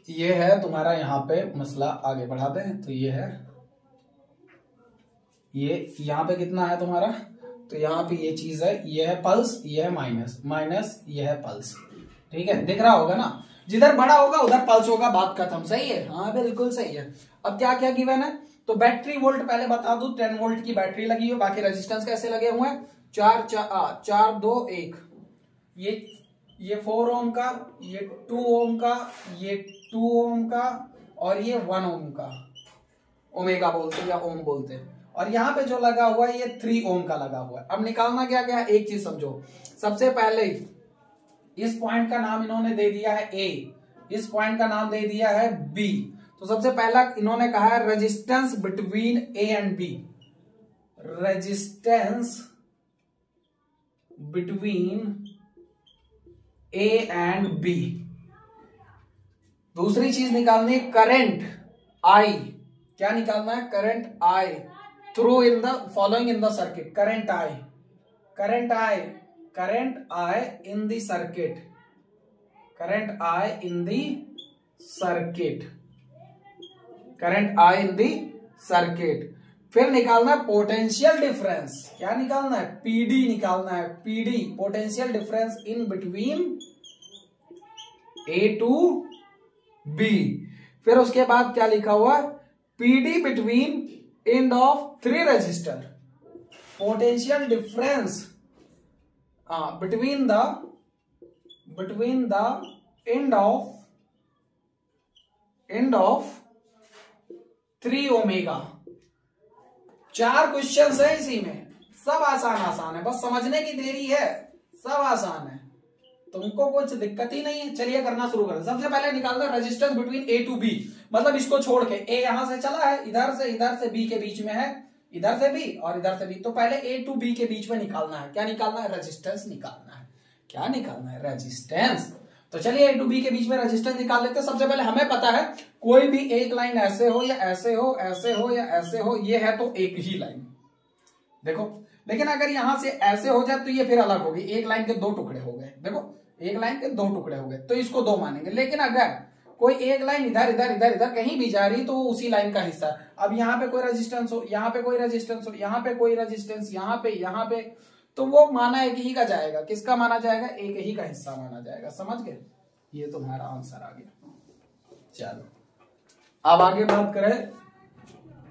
ये है तुम्हारा यहाँ पे मसला, आगे बढ़ा दें तो ये है, ये यहाँ पे कितना है तुम्हारा, तो यहाँ पे ये चीज है, ये है पल्स, ये है माइनस, माइनस ये है पल्स। ठीक है, दिख रहा होगा ना, जिधर बड़ा होगा उधर पल्स होगा, बात खत्म। सही है, हाँ बिल्कुल सही है। अब क्या क्या गिवन है, तो बैटरी वोल्ट पहले बता दूं, 10 वोल्ट की बैटरी लगी है। बाकी रेजिस्टेंस कैसे लगे हुए हैं? 4 2 1, ये 4 ओम का, ये 2 ओम का, ये 2 ओम का, और ये 1 ओम का। ओमेगा बोलते या ओम बोलते। और यहाँ पे जो लगा हुआ है ये 3 ओम का लगा हुआ है। अब निकालना क्या क्या है, एक चीज समझो। सबसे पहले इस पॉइंट का नाम इन्होंने दे दिया है ए, इस पॉइंट का नाम दे दिया है बी। तो सबसे पहला इन्होंने कहा है resistance between A and B, resistance between A and B. दूसरी चीज निकालनी है करंट आई। क्या निकालना है? Current I through in the following in the circuit. Current I, current I, current I in the circuit, current I in the circuit, current I in the circuit. फिर निकालना है पोटेंशियल डिफरेंस। क्या निकालना है? PD निकालना है, PD, potential difference in between A to B. फिर उसके बाद क्या लिखा हुआ? PD between end of 3 resistor, potential difference between the end of 3 omega. 4 questions है इसी में, सब आसान आसान है, बस समझने की देरी है, सब आसान है, तुमको कुछ दिक्कत ही नहीं है। चलिए करना शुरू करें। सबसे पहले निकालना resistance between A to B, मतलब इसको छोड़ के ए यहां से चला है, इधर से बी के बीच में है, इधर से बी और इधर से बी। तो पहले ए टू बी के बीच में निकालना है। क्या निकालना है? रेजिस्टेंस निकालना है। क्या निकालना है? रेजिस्टेंस। तो चलिए ए टू बी के बीच में रेजिस्टेंस निकाल लेते हैं। सबसे पहले हमें पता है कोई भी एक लाइन ऐसे हो या ऐसे हो, ऐसे हो या ऐसे हो, ये है तो एक ही लाइन। देखो, लेकिन अगर यहां से ऐसे हो जाए तो ये फिर अलग होगी। एक लाइन के 2 टुकड़े हो गए। देखो, एक लाइन के 2 टुकड़े हो गए तो इसको 2 मानेंगे। लेकिन अगर कोई एक लाइन इधर इधर इधर इधर कहीं भी जा रही तो वो उसी लाइन का हिस्सा है। अब यहाँ पे कोई रेजिस्टेंस हो, यहाँ पे कोई रेजिस्टेंस हो, यहाँ पे कोई रेजिस्टेंस, यहाँ पे, तो वो माना एक ही का जाएगा। किसका माना जाएगा? एक ही का हिस्सा माना जाएगा। समझ गए? ये तुम्हारा आंसर आ गया। चलो अब आगे बात करें।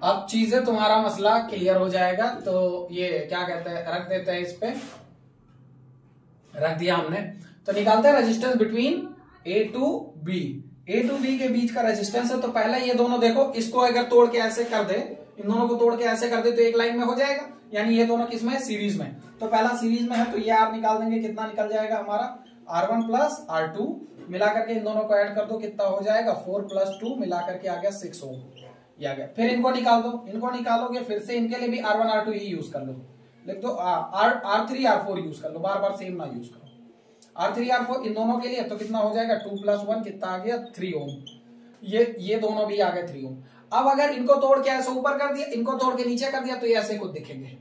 अब चीजें तुम्हारा मसला क्लियर हो जाएगा। तो ये क्या कहते हैं, रख देते हैं, इस पे रख दिया हमने। तो निकालते हैं resistance between A to B. A to B के बीच का रेजिस्टेंस है। तो पहले ये दोनों देखो, इसको अगर तोड़ के ऐसे कर दे, इन दोनों को तोड़ के ऐसे कर दे तो एक लाइन में हो जाएगा। यानी ये दोनों किस में है? सीरीज में। तो पहला सीरीज में है तो ये आर निकाल देंगे। कितना निकल जाएगा हमारा? R1 प्लस R2 मिला करके इन दोनों को ऐड कर दो, कितना हो जाएगा? 4 प्लस 2 मिला करके आ गया 6 ओम। ये आ गया। फिर इनको निकाल दो, इनको निकालोगे फिर से इनके लिए भी R1 R2 ही यूज कर लो। लिख दो R3 R4 यूज कर लो, बार बार सेम ना यूज करो। R3 R4 इन दोनों के लिए तो कितना हो जाएगा? 2 प्लस 1 कितना आ गया? 3 ओम। ये दोनों भी आ गए 3 ओम। अब अगर इनको तोड़ के ऐसे ऊपर कर दिया, इनको तोड़ के नीचे कर दिया तो ये ऐसे कुछ दिखेंगे।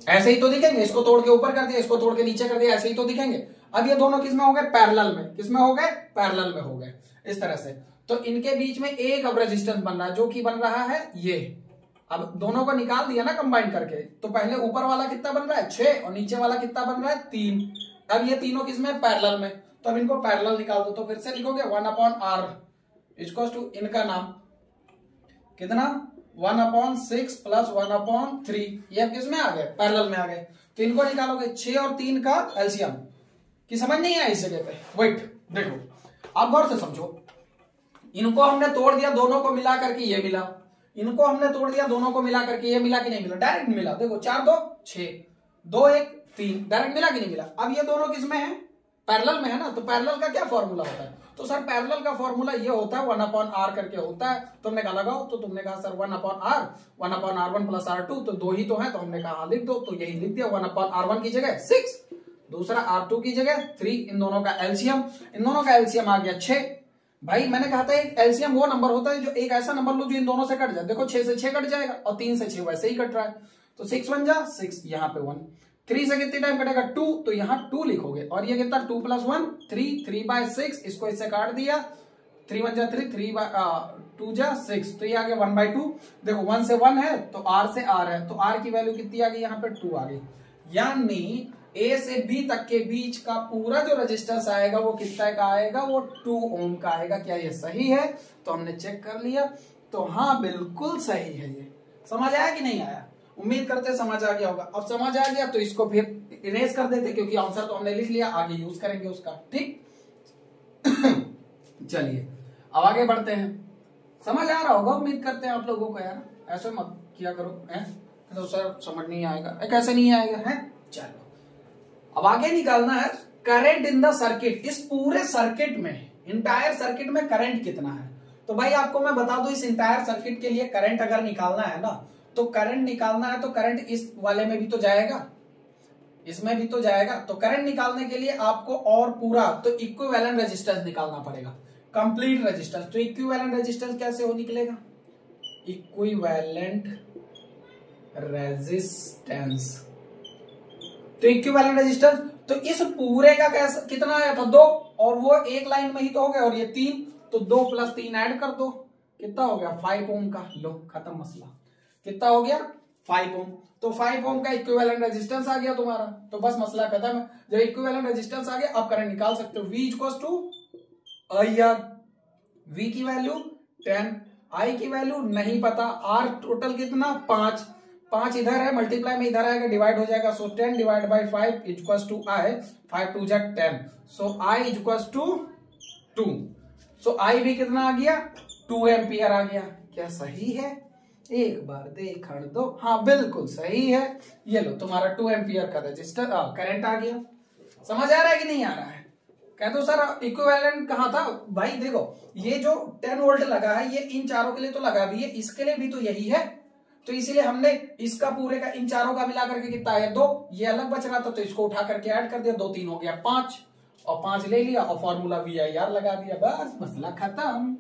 ऐसे ही तो दिखेंगे। इसको तोड़ के ऊपर कर दिया, इसको तोड़ के नीचे कर दिया, ऐसे ही तो दिखेंगे। अब ये दोनों किसमें हो गए? पैरेलल में। किसमें हो गए? पैरेलल में हो गए। इस तरह से तो इनके बीच में एक अब रेजिस्टेंस बन रहा है, जो कि बन रहा है ये। अब दोनों को निकाल दिया ना कंबाइन करके, तो पहले ऊपर वाला कितना बन रहा है? 6 और नीचे वाला कितना बन रहा है? 3। अब ये तीनों किसमें? पैरेलल में। तो अब इनको पैरेलल निकाल दो। तो फिर से लिखोगे 1/r इक्वल टू इनका नाम कितना 1/6 प्लस 1/3, ये अब किस में आ गए, पैरेलल में आ गए। तो इनको निकालोगे 6 और 3 का एलसीएम की समझ नहीं है इस जगह पे। वेट देखो आप गौर से समझो, इनको हमने तोड़ दिया, दोनों को मिला करके ये मिला, इनको हमने तोड़ दिया, दोनों को मिला करके ये मिला कि नहीं मिला, डायरेक्ट मिला। देखो 4 2 6 2 1 3 डायरेक्ट मिला कि नहीं मिला। अब ये दोनों किसमें है, पैरेलल में है ना। तो पैरेलल का क्या फॉर्मूला होता है, तो सर पैरेलल का फॉर्मूला ये होता है 1/r करके होता है। तो हमने कहा लगाओ, तो तुमने कहा sir 1/r 1/r1 plus r2, तो 2 ही तो है, तो हमने कहा लिख दो, तो यही लिख दिया 1/r1 की जगह 6, दूसरा r2 की जगह 3, इन दोनों का एलसीएम, इन दोनों का एलसीएम आ गया 6। भाई मैंने कहा था एक एलसीएम वो नंबर होता है जो एक ऐसा नंबर लो जो इन दोनों से कट जाए। देखो 6 से 6 कट जाएगा और 3 से 6 वैसे ही कट रहा है, तो 6 1 जा 6, यहाँ पे 1, 3 से कितने टाइम कटेगा 2, तो यहाँ 2 लिखोगे, और ये कितना 2 + 1 3, 3/6, इसको इससे काट दिया, 3 1 जा 3, 3 2 जा 6, तो ये आ गया 1/2। देखो 1 से 1 है तो r से r है, तो r की वैल्यू कितनी आ गई, यहाँ पे 2 आ गई। यानी ए से बी तक के बीच का पूरा जो रेजिस्टेंस आएगा वो कितना का आएगा, वो 2 ओम का आएगा। क्या ये सही है, तो हमने चेक कर लिया, तो हाँ बिल्कुल सही है। ये समझ आया कि नहीं आया, उम्मीद करते समझ आ गया होगा। अब समझ आ गया तो इसको फिर इरेज कर देते, क्योंकि आंसर तो हमने लिख लिया, आगे यूज करेंगे उसका, ठीक। चलिए अब आगे बढ़ते हैं। समझ आ रहा होगा उम्मीद करते हैं आप लोगों को, यार ऐसे मत किया करो है तो सर समझ नहीं आएगा, कैसे नहीं आएगा है। चलो अब आगे निकालना है करंट इन द सर्किट। इस पूरे सर्किट में, इंटायर सर्किट में करंट कितना है। तो भाई आपको मैं बता दूं, इस इंटायर सर्किट के लिए करंट अगर निकालना है ना, तो करंट निकालना है तो करंट इस वाले में भी तो जाएगा, इसमें भी तो जाएगा। तो करंट निकालने के लिए आपको और पूरा तो इक्विवेलेंट रेजिस्टेंस निकालना पड़ेगा, कंप्लीट रेजिस्टेंस। तो इक्विवेलेंट रेजिस्टेंस कैसे हो निकलेगा, इक्विवेलेंट रेजिस्टेंस, तो इक्विवेलेंट रेजिस्टेंस, तो इस पूरे का कैसा कितना आया था 2, और वो एक लाइन में ही तो हो गया, और ये 3, तो 2 + 3 ऐड कर दो, कितना हो गया 5 ओम का। लो खत्म मसला, कितना हो गया 5 ओम। तो 5 ओम का इक्विवेलेंट रेजिस्टेंस आ गया तुम्हारा, तो बस मसला खत्म। जब इक्विवेलेंट रेजिस्टेंस आ गया, आप करंट निकाल सकते हो। V = IR, V की वैल्यू 10, I की वैल्यू नहीं पता, R टोटल कितना 5 इधर है, मल्टीप्लाई में इधर आएगा, डिवाइड हो जाएगा, सो 10 / 5 = I, 5 2 = 10, so I = 2, so I भी कितना आ गया 2 एम्पियर आ गया। क्या सही है, एक बार देखण दो, हाँ बिल्कुल सही है। ये लो तुम्हारा 2 एम्पियर का रजिस्टर करंट आ गया। समझ आ रहा है कि नहीं आ रहा है, कह दो सर इक्विवेलेंट कहाँ था। भाई देखो ये जो 10 वोल्ट लगा है, ये इन चारों के लिए तो लगा भी है, इसके लिए भी तो यही है, तो इसीलिए हमने इसका पूरे का इन चारों का मिला करके कितना है 2, ये अलग बच रहा था तो इसको उठा करके ऐड कर दिया, 2 3 हो गया 5, और 5 ले लिया और फॉर्मूला VIR लगा दिया, बस मसला खत्म,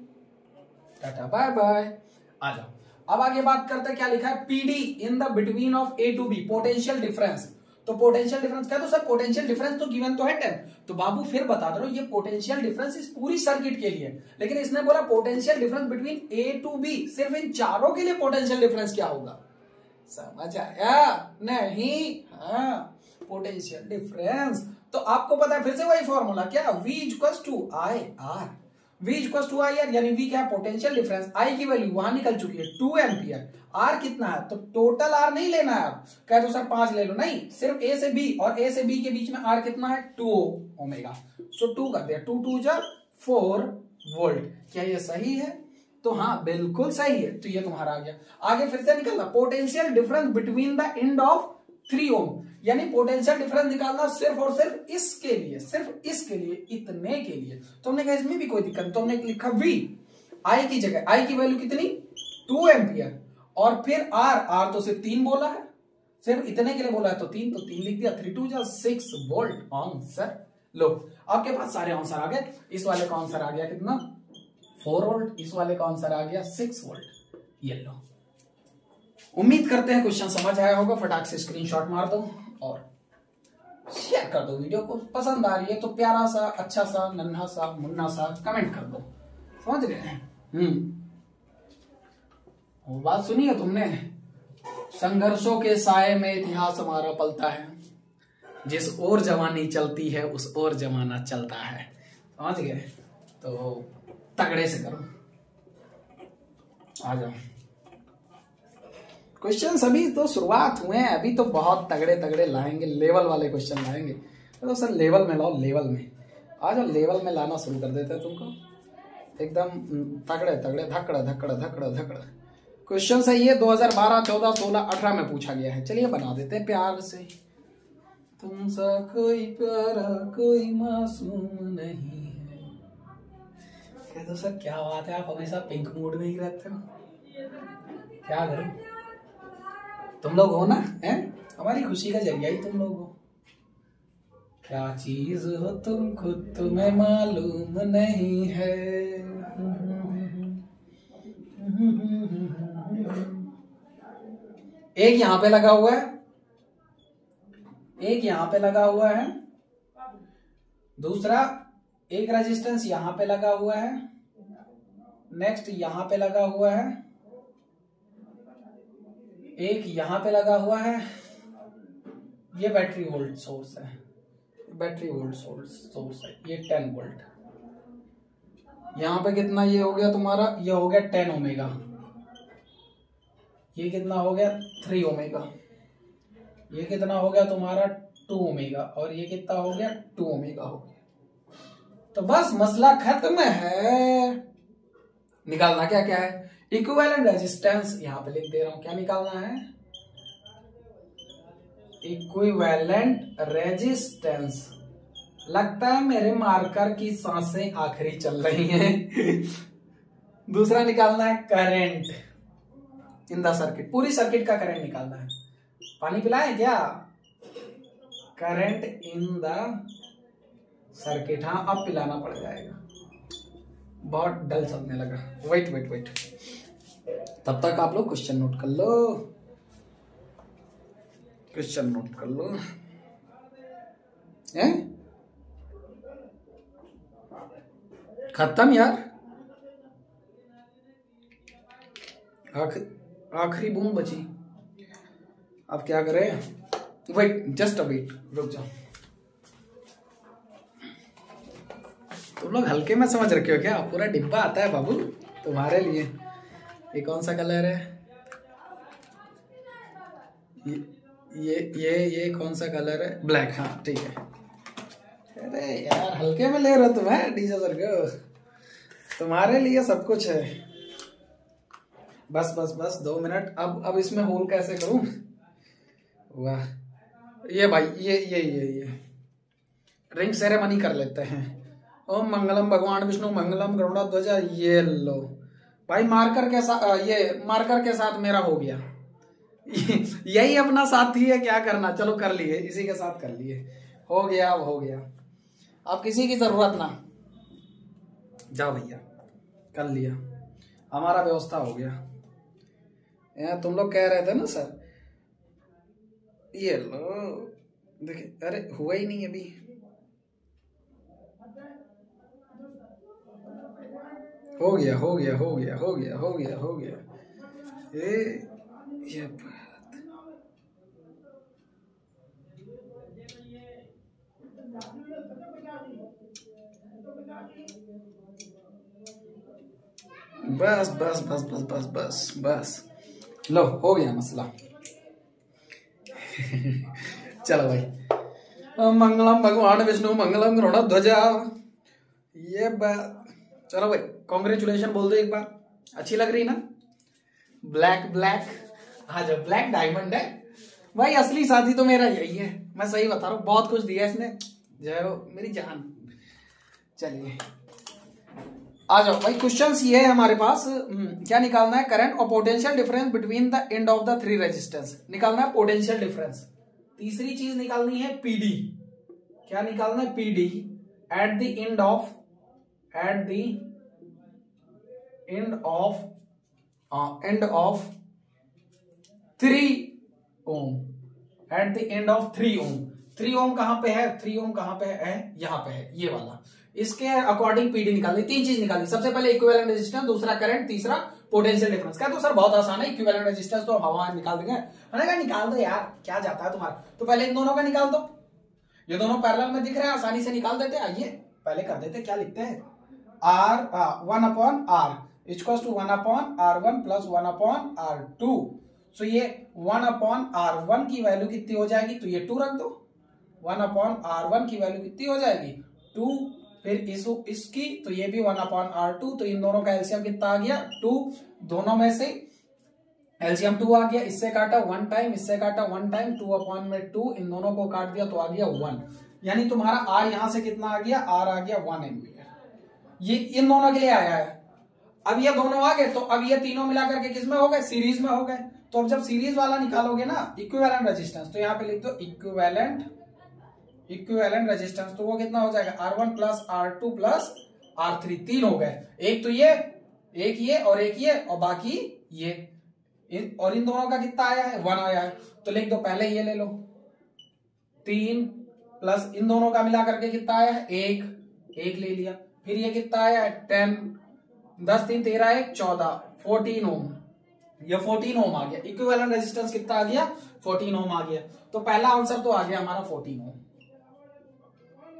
टाटा बाय बाय। आ जाओ अब आगे बात करते हैं, क्या लिखा है PD in the between of A to B, potential difference. तो पोटेंशियल डिफरेंस क्या, तो सर पोटेंशियल डिफरेंस तो गिवन तो है 10, तो बाबू फिर बता दो ये पोटेंशियल डिफरेंस इस पूरी सर्किट के लिए, लेकिन इसने बोला potential difference between A to B, सिर्फ इन चारों के लिए पोटेंशियल डिफरेंस क्या होगा, समझ आया नहीं। हाँ पोटेंशियल डिफरेंस, तो आपको पता है फिर से वही फॉर्मूला, क्या V = IR, V = IR, यानी V क्या है पोटेंशियल डिफरेंस, I की वैल्यू वहां निकल चुकी है 2 एम्पियर, R कितना है, तो टोटल R नहीं लेना है आप, कह दो सर 5 ले लो, नहीं सिर्फ A से B, और A से B के बीच में R कितना है 2 ओमेगा, सो 2 कर दिया, 2 2 = 4 वोल्ट। क्या ये सही है, तो हाँ बिल्कुल सही है, तो ये तुम्हारा आ गया। आगे फिर से निकलना potential difference between the end of 3 ओम, यानी पोटेंशियल डिफरेंस निकालना सिर्फ और सिर्फ इसके लिए, सिर्फ इसके लिए, इतने के लिए। तो हमने कहा इसमें भी कोई दिक्कत, तो हमने लिखा V, I की जगह I की वैल्यू कितनी 2 एम्पियर, और फिर R तो सिर्फ 3 बोला है, सिर्फ इतने के लिए बोला है, तो 3 लिख दिया, 3 2 = 6 वोल्ट आंसर। लो आपके पास सारे आंसर आ गए। इस वाले का आंसर आ गया कितना 4 वोल्ट, इस वाले का आंसर आ गया 6 वोल्ट। ये लो, उम्मीद करते हैं क्वेश्चन समझ आया होगा। फटाक से स्क्रीनशॉट मार दो और शेयर कर दो वीडियो को, पसंद आ रही है तो प्यारा सा अच्छा सा नन्हा सा मुन्ना सा कमेंट कर दो, समझ गए। बात सुनी है तुमने, संघर्षों के साए में इतिहास हमारा पलता है, जिस ओर जवानी चलती है उस ओर जमाना चलता है, समझ गए। तो तगड़े से करो। आ जाओ। क्वेश्चन अभी तो शुरुआत हुए हैं, अभी तो बहुत तगड़े तगड़े लाएंगे, लेवल वाले क्वेश्चन लाएंगे। तो सर लेवल में लाओ, लेवल में आ जाओ, लेवल में लाना शुरू कर देते हैं तुमको एकदम तगड़े तगड़े धकड़ धकड़ धकड़ धकड़। क्वेश्चन है ये 2012, 14, 16, 18 में पूछा गया है। चलिए बना देते हैं प्यार से। तुमसा कोई प्यारा कोई मासूम नहीं है। कह दो सर क्या बात है, आप हमेशा पिंक मूड में ही रहते हो, क्या करूं? तुम लोग हो ना, हैं? हमारी खुशी का जरिया ही तुम लोग हो। क्या चीज हो तुम खुद तुम्हें मालूम नहीं है। एक यहां पे लगा हुआ है, एक यहां पे लगा हुआ है, दूसरा एक रेजिस्टेंस यहां पे लगा हुआ है, नेक्स्ट यहां पे लगा हुआ है, एक यहां पे लगा हुआ है। ये बैटरी वोल्ट सोर्स है, बैटरी वोल्ट सोर्स है, ये 10 वोल्ट। यहां पे कितना ये हो गया तुम्हारा, ये हो गया 10 ओमेगा। ये कितना हो गया 3 ओमेगा। ये कितना हो गया तुम्हारा 2 ओमेगा, और ये कितना हो गया 2 ओमेगा हो गया। तो बस मसला खत्म है। निकालना क्या क्या है, इक्विवेलेंट रेजिस्टेंस यहां पे लिख दे रहा हूं। क्या निकालना है, इक्विवेलेंट रेजिस्टेंस। लगता है मेरे मार्कर की सांसें आखिरी चल रही हैं। दूसरा निकालना है करंट इन द सर्किट, पूरी सर्किट का करंट निकालना है। पानी पिलाएं क्या? करंट इन द सर्किट, हाँ अब पिलाना पड़ जाएगा, बहुत डल चलने लगा। वेट वेट वेट, तब तक आप लोग क्वेश्चन नोट कर लो, क्वेश्चन नोट कर लो। खत्म यार, आखिरी बूंद बची। अब क्या करें, वेट जस्ट अ वेट, रुक जाओ। तुम लोग हल्के में समझ रखे हो क्या? पूरा डिब्बा आता है बाबू तुम्हारे लिए। ये कौन सा कलर है? ये कौन सा कलर है? ब्लैक, हाँ ठीक है। अरे यार हल्के में ले रहे हो तुम, है डीजे सर को, तुम्हारे लिए सब कुछ है। बस बस बस 2 मिनट। अब इसमें होल कैसे करूं? वाह, ये भाई ये रिंग सेरेमनी कर लेते हैं। ओम मंगलम भगवान विष्णु मंगलम गरुड़ा ध्वजा। ये लो भाई, मार्कर के साथ, ये मार्कर के साथ मेरा हो गया। यही अपना साथी है, क्या करना, चलो कर लिए, इसी के साथ कर लिए, हो गया। अब हो गया, अब किसी की जरूरत ना। जाओ भैया, कर लिया, हमारा व्यवस्था हो गया। तुम लोग कह रहे थे ना सर, ये लो देखिए, अरे हुआ ही नहीं अभी। हो गया हो गया हो गया हो गया हो गया हो गया। ये बात बस बस बस बस बस बस बस, लो हो गया मसला। चलो भाई, मंगलम भगवान विष्णु मंगलम गरुड़ा ध्वजा। ये बात, चलो भाई कॉन्ग्रेचुलेशन बोल दो एक बार, अच्छी लग रही ना? ब्लैक ब्लैक, हाँ जो ब्लैक डायमंड है भाई, असली साथी तो मेरा यही है, मैं सही बता रहा हूँ, बहुत कुछ दिया इसने, जय हो मेरी जान। चलिए आ जाओ भाई, क्वेश्चंस ये है हमारे पास। क्या निकालना है? करंट और potential difference between the end of the 3 resistance. निकालना है पोटेंशियल डिफरेंस। तीसरी चीज निकालनी है पीडी। क्या निकालना है? PD at the end of, at the end of 3 ohm, at the end of 3 ohm. 3 ohm कहां पे है? 3 ओम कहां पे है? यहां पे है, ये वाला। इसके अकॉर्डिंग पीडी निकालनी। 3 चीज निकालनी, सबसे पहले इक्विवेलेंट रेजिस्टेंस, दूसरा करंट, तीसरा पोटेंशियल डिफरेंस। क्या तो सर बहुत आसान है, इक्विवेलेंट रेजिस्टेंस तो हवा निकाल देंगे। मैंने कहा निकाल दो यार, क्या जाता है तुम्हारा। तो पहले इन दोनों का निकाल दो, ये दोनों पैरेलल में दिख रहे हैं, आसानी से निकाल देते। आइए पहले कर देते, क्या लिखते हैं? R 1/R equal to 1/R1 plus 1/R2। तो ये 1/R1 की वैल्यू कितनी हो जाएगी, तो ये 2 रख दो। 1/R1 की वैल्यू कितनी हो जाएगी 2, फिर इसकी तो ये भी 1/R2, तो इन दोनों का एलसीएम कितना आ गया 2, दोनों में से एलसीएम 2 आ गया, इससे काटा 1 टाइम, इससे काटा 1 टाइम, 2/2, इन दोनों को काट दिया तो आ गया 1, यानी तुम्हारा आर यहां से कितना आ गया, आर आ गया 1 एम्पियर। ये इन दोनों के लिए आया है। अब ये दोनों आ गए तो अब ये तीनों मिला करके किस में हो गए, सीरीज में हो गए। तो अब जब सीरीज वाला निकालोगे ना इक्विवेलेंट रेजिस्टेंस, तो यहाँ पे लिख दो इक्विवेलेंट रेजिस्टेंस, तो वो कितना हो जाएगा R1 plus R2 plus R3, 3 हो गए, एक तो ये, एक ये और एक ये और बाकी ये, और इन दोनों का कितना आया है 1 आया है। तो लिख दो पहले ये ले लो 3 प्लस इन दोनों का मिला करके कितना आया है 1 ले लिया, फिर ये कितना आया है 10, 10 3 13 1 14, 14 ओम, ये 14 ओम आ गया। इक्विवेलेंट रेजिस्टेंस कितना आ गया 14 ओम आ गया। तो पहला आंसर तो आ गया हमारा 14 ओम।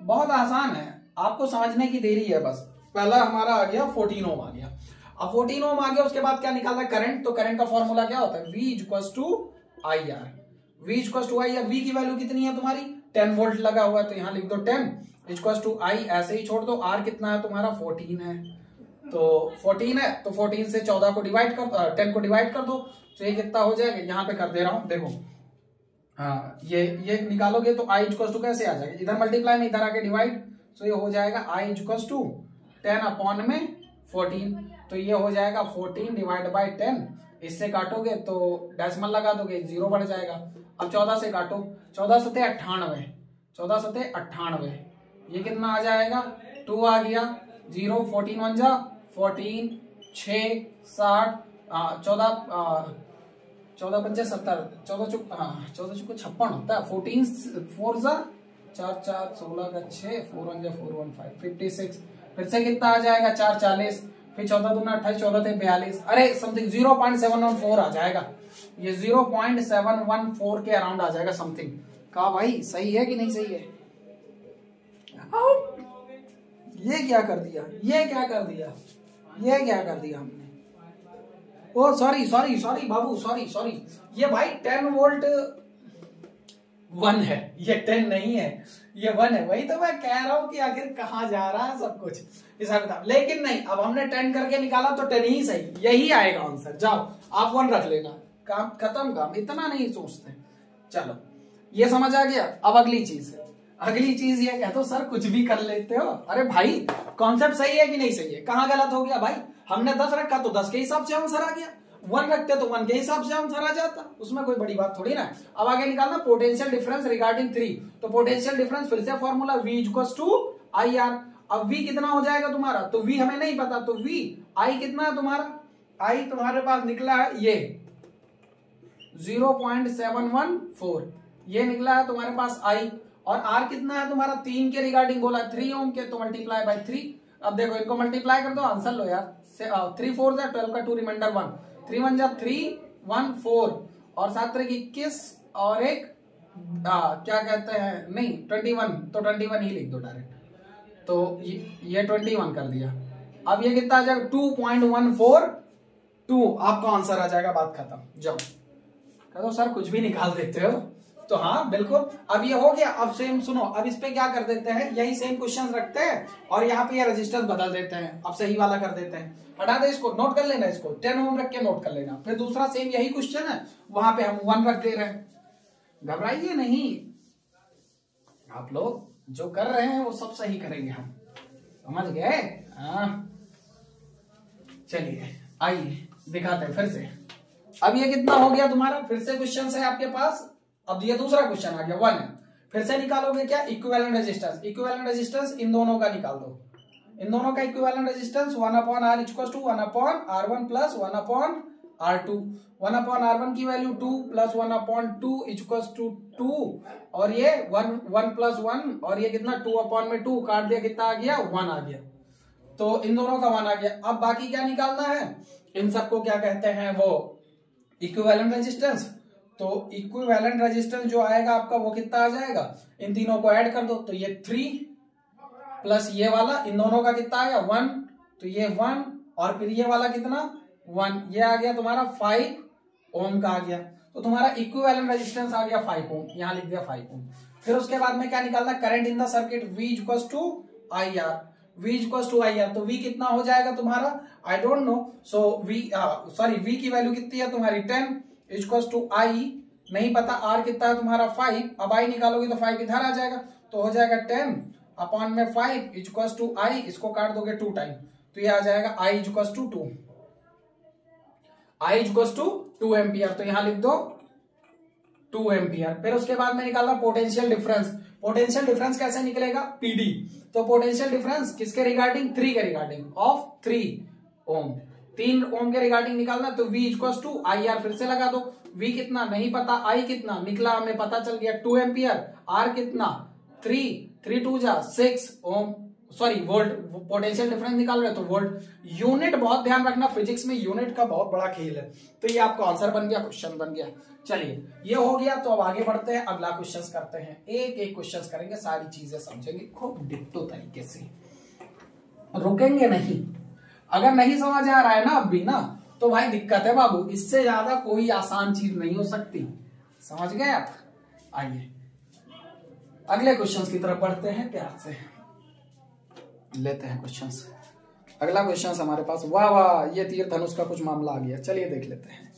बहुत आसान है, आपको समझने की देरी है बस। पहला हमारा आ गया 14 ओम आ गया। अब 14 ओम आ गया, उसके बाद क्या निकालना है करंट, तो करंट का फॉर्मूला क्या होता है V equals to IR। V equals to IR, V की वैल्यू कितनी है तुम्हारी 10 वोल्ट लगा हुआ है, तो यहां लिख दो 10 इक्वल्स टू I, ऐसे ही छोड़ दो। R कितना है तुम्हारा 14 है, तो 14 है तो 14 से 14 को डिवाइड कर 10 को डिवाइड कर दो, तो ये कितना हो जाएगा, यहाँ पे कर दे रहा हूं देखो, हाँ ये निकालोगे तो I इक्वल्स टू कैसे आ जाएगा, इधर मल्टीप्लाई में इधर आके डिवाइड, तो ये हो जाएगा I इक्वल्स टू 10 अपॉन में 14, तो ये हो जाएगा 14 डिवाइड बाई 10, इससे काटोगे तो डेसिमल लगा दोगे 0 बढ़ जाएगा। अब 14 से काटो, 14 सते 98, 14 सते 98, ये कितना आ जाएगा 2 आ गया, 0 14 1 जा 14, 6 60, 14 पंचे 70, 14 चुक 56 होता है, 14 4 जा 4 4 16 का 6, 4 1 जा 4 1 5 56, फिर से कितना आ जाएगा 4 40, फिर 14 दूना 28, 14 थे 42, अरे समथिंग 0.714 आ जाएगा, ये 0.714 के अराउंड आ जाएगा समथिंग। कहा भाई सही है कि नहीं सही है? ये क्या कर दिया, ये क्या कर दिया, ये क्या कर दिया हमने, ओ सॉरी सॉरी सॉरी बाबू, सॉरी सॉरी, ये भाई 10 वोल्ट 1 है, ये 10 नहीं है, ये 1 है। वही तो मैं कह रहा हूं कि आखिर कहां जा रहा है सब कुछ हिसाब किताब, लेकिन नहीं, अब हमने 10 करके निकाला तो 10 ही सही, यही आएगा आंसर। जाओ आप 1 रख लेना, काम खत्म, काम इतना नहीं सोचते। चलो ये समझ आ गया। अब अगली चीज है, अगली चीज ये कहते हो सर कुछ भी कर लेते हो, अरे भाई कॉन्सेप्ट सही है कि नहीं सही है, कहां गलत हो गया भाई, हमने 10 रखा तो 10 के हिसाब से आंसर आ गया, 1 रखते तो 1 के हिसाब से आंसर आ जाता, उसमें कोई बड़ी बात थोड़ी ना। अब आगे निकालना पोटेंशियल डिफरेंस रिगार्डिंग 3, तो पोटेंशियल डिफरेंस फिर से formula V equals to IR। अब V कितना हो जाएगा तुम्हारा, तो V हमें नहीं पता, तो V I कितना है तुम्हारा, I तुम्हारे पास निकला है ये 0.714, ये निकला है तुम्हारे पास I, और R कितना है तुम्हारा 3 के रिगार्डिंग बोला 3 ओम के, तो मल्टीप्लाई बाय 3। अब देखो इनको मल्टीप्लाई कर दो, आंसर लो यार, 3 4 जा 12 का 2 रिमाइंडर 1, 3 1 जा 3 1 4, और 7 3 21, और एक क्या कहते हैं नहीं 21, तो 21 ही लिख दो डायरेक्ट, तो ये 21 कर दिया। अब ये कितना आ जाएगा 2.142, आपका आंसर आ जाएगा, बात खत्म। जाओ कह दो सर कुछ भी निकाल देते हो, तो हाँ बिल्कुल। अब ये हो गया, अब सेम सुनो, अब इस पे क्या कर देते हैं, यही सेम क्वेश्चन रखते हैं और यहाँ पे ये रेजिस्टेंस बदल देते हैं, अब सही वाला कर देते हैं, हटा दे इसको, नोट कर लेना, इसको 10 ओम रख के नोट कर लेना। फिर दूसरा सेम यही क्वेश्चन है, वहां पे हम 1 रख दे रहे हैं, घबराइए नहीं, आप लोग जो कर रहे हैं वो सब सही करेंगे हम, समझ गए? चलिए आइए दिखाते हैं फिर से। अब ये कितना हो गया तुम्हारा, फिर से क्वेश्चन है आपके पास, अब ये दूसरा क्वेश्चन आ गया 1 है, फिर से निकालोगे क्या इक्विवेलेंट रेजिस्टेंस, इक्विवेलेंट रेजिस्टेंस इन दोनों का निकाल दो, इन दोनों का equivalent resistance 1/R equals to 1/R1 plus 1/R2, 1/R1 की वैल्यू 2 प्लस 1/2 इक्वल्स टू 2, और ये 1 प्लस 1, और ये कितना 2/2 काट दिया, कितना आ गया 1 आ गया, तो इन दोनों का 1 आ गया। अब बाकी क्या निकालना है, इन सबको क्या कहते हैं, वो इक्विवेलेंट रेजिस्टेंस, तो इक्विवेलेंट रेजिस्टेंस जो आएगा आपका वो कितना आ जाएगा, इन तीनों को ऐड कर दो, तो ये 3 प्लस ये वाला इन दोनों का कितना आएगा 1, तो ये 1 और फिर ये वाला कितना 1, ये आ गया तुम्हारा 5 ओम का आ गया, तो तुम्हारा इक्विवेलेंट रेजिस्टेंस आ गया 5 ओम, यहां लिख दिया 5 ओम। फिर उसके बाद में क्या निकालना, current in the circuit V equals to IR, V equals to IR, तो V कितना हो जाएगा तुम्हारा I don't know, so V की वैल्यू कितनी है तुम्हारी 10 इक्वल्स टू I नहीं पता, R कितना है तुम्हारा 5, अब I निकालोगे तो 5 इधर आ जाएगा, तो हो जाएगा 10 अपॉन में 5 इक्वल्स टू I, इसको काट दोगे 2 टाइम, तो ये आ जाएगा I equals to 2, I equals to 2 ampere, तो यहां लिख दो 2 एम्पियर। फिर उसके बाद में निकालना पोटेंशियल डिफरेंस, पोटेंशियल डिफरेंस कैसे निकलेगा PD, तो पोटेंशियल डिफरेंस किसके रिगार्डिंग 3 के रिगार्डिंग ऑफ 3 ओम, 3 ओम के रिगार्डिंग निकालना, तो V इक्वल्स टू IR, फिर से लगा दो, V कितना नहीं पता, I कितना निकला हमें पता चल गया 2 एम्पियर, R कितना 3 2 जा 6 ओम, सॉरी वोल्ट, पोटेंशियल डिफरेंस निकाल रहे तो वोल्ट, यूनिट बहुत ध्यान रखना, फिजिक्स में यूनिट का बहुत बड़ा खेल है, तो ये आपका आंसर बन गया, क्वेश्चन बन गया। चलिए ये हो गया, तो अब आगे बढ़ते हैं, अगला क्वेश्चन करते हैं, एक एक क्वेश्चन करेंगे, सारी चीजें समझेंगे खूब डिट्टो तरीके से, रुकेंगे नहीं। अगर नहीं समझ आ रहा है ना अब भी ना, तो भाई दिक्कत है बाबू, इससे ज्यादा कोई आसान चीज नहीं हो सकती, समझ गए आप। आइए अगले क्वेश्चंस की तरफ बढ़ते हैं, प्यार से लेते हैं क्वेश्चंस। अगला क्वेश्चन हमारे पास, वाह वाह, ये तीर धनुष का कुछ मामला आ गया, चलिए देख लेते हैं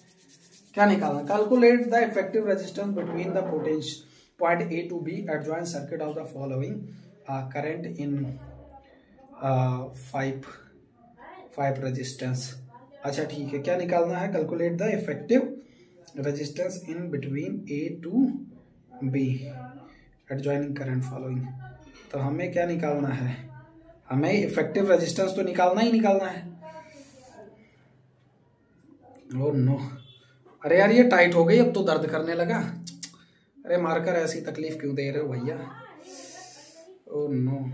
क्या निकालना। Calculate the effective resistance between the potential point A to B adjoint circuit of the following current in 5 resistance. अच्छा ठीक है, क्या निकालना है, calculate the effective resistance in between A to B adjoining current following, तो हमें क्या निकालना है, हमें इफेक्टिव रेजिस्टेंस तो निकालना ही निकालना है। ओ नो, अरे यार ये टाइट हो गई, अब तो दर्द करने लगा, अरे मारकर ऐसी तकलीफ क्यों दे रहे हो भैया, ओ नो,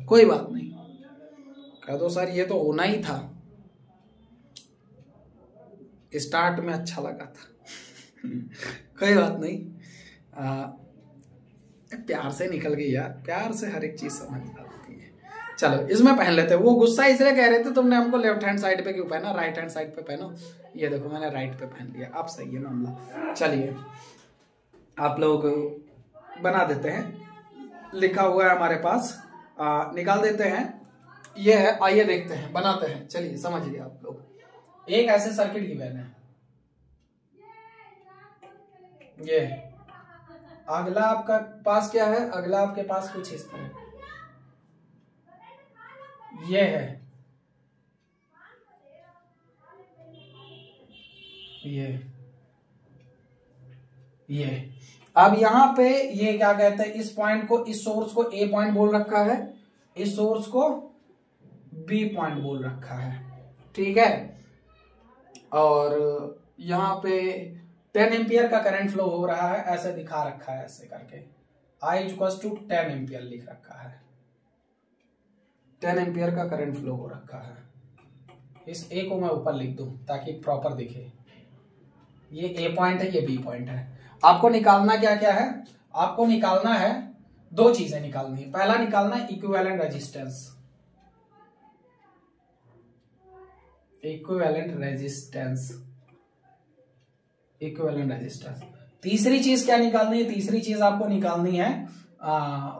कोई बात नहीं, कह दो सर ये तो होना ही था, स्टार्ट में अच्छा लगा था कोई बात नहीं, प्यार से निकल गई यार, प्यार से हर एक चीज समझ आती है। चलो इसमें पहन लेते हैं, वो गुस्सा इसलिए कह रहे थे तुमने हमको लेफ्ट हैंड साइड पे क्यों पहना, राइट हैंड साइड पे पहनो, ये देखो मैंने राइट पे पहन लिया, अब सही है मामला। चलिए आप लोग बना देते हैं, लिखा हुआ है हमारे पास, निकाल देते हैं, ये है, आइए देखते हैं, बनाते हैं, चलिए समझिए आप लोग। एक ऐसे सर्किट गिवन है, ये अगला आपका पास क्या है, अगला आपके पास कुछ इस तरह ये है, ये अब यहां पे ये क्या कहते हैं, इस पॉइंट को, इस सोर्स को A पॉइंट बोल रखा है, इस सोर्स को B पॉइंट बोल रखा है, ठीक है, और यहां पे 10 एम्पियर का करंट फ्लो हो रहा है, ऐसे दिखा रखा है, ऐसे करके I इक्वल्स टू 10 एम्पियर लिख रखा है, 10 एम्पियर का करंट फ्लो हो रखा है। इस A को मैं ऊपर लिख दूं ताकि प्रॉपर दिखे, ये A पॉइंट है, ये B पॉइंट है। आपको निकालना क्या क्या है, आपको निकालना है, दो चीजें निकालनी है, पहला निकालना है equivalent resistance, equivalent resistance, equivalent resistance. तीसरी चीज क्या निकालनी है, तीसरी चीज आपको निकालनी है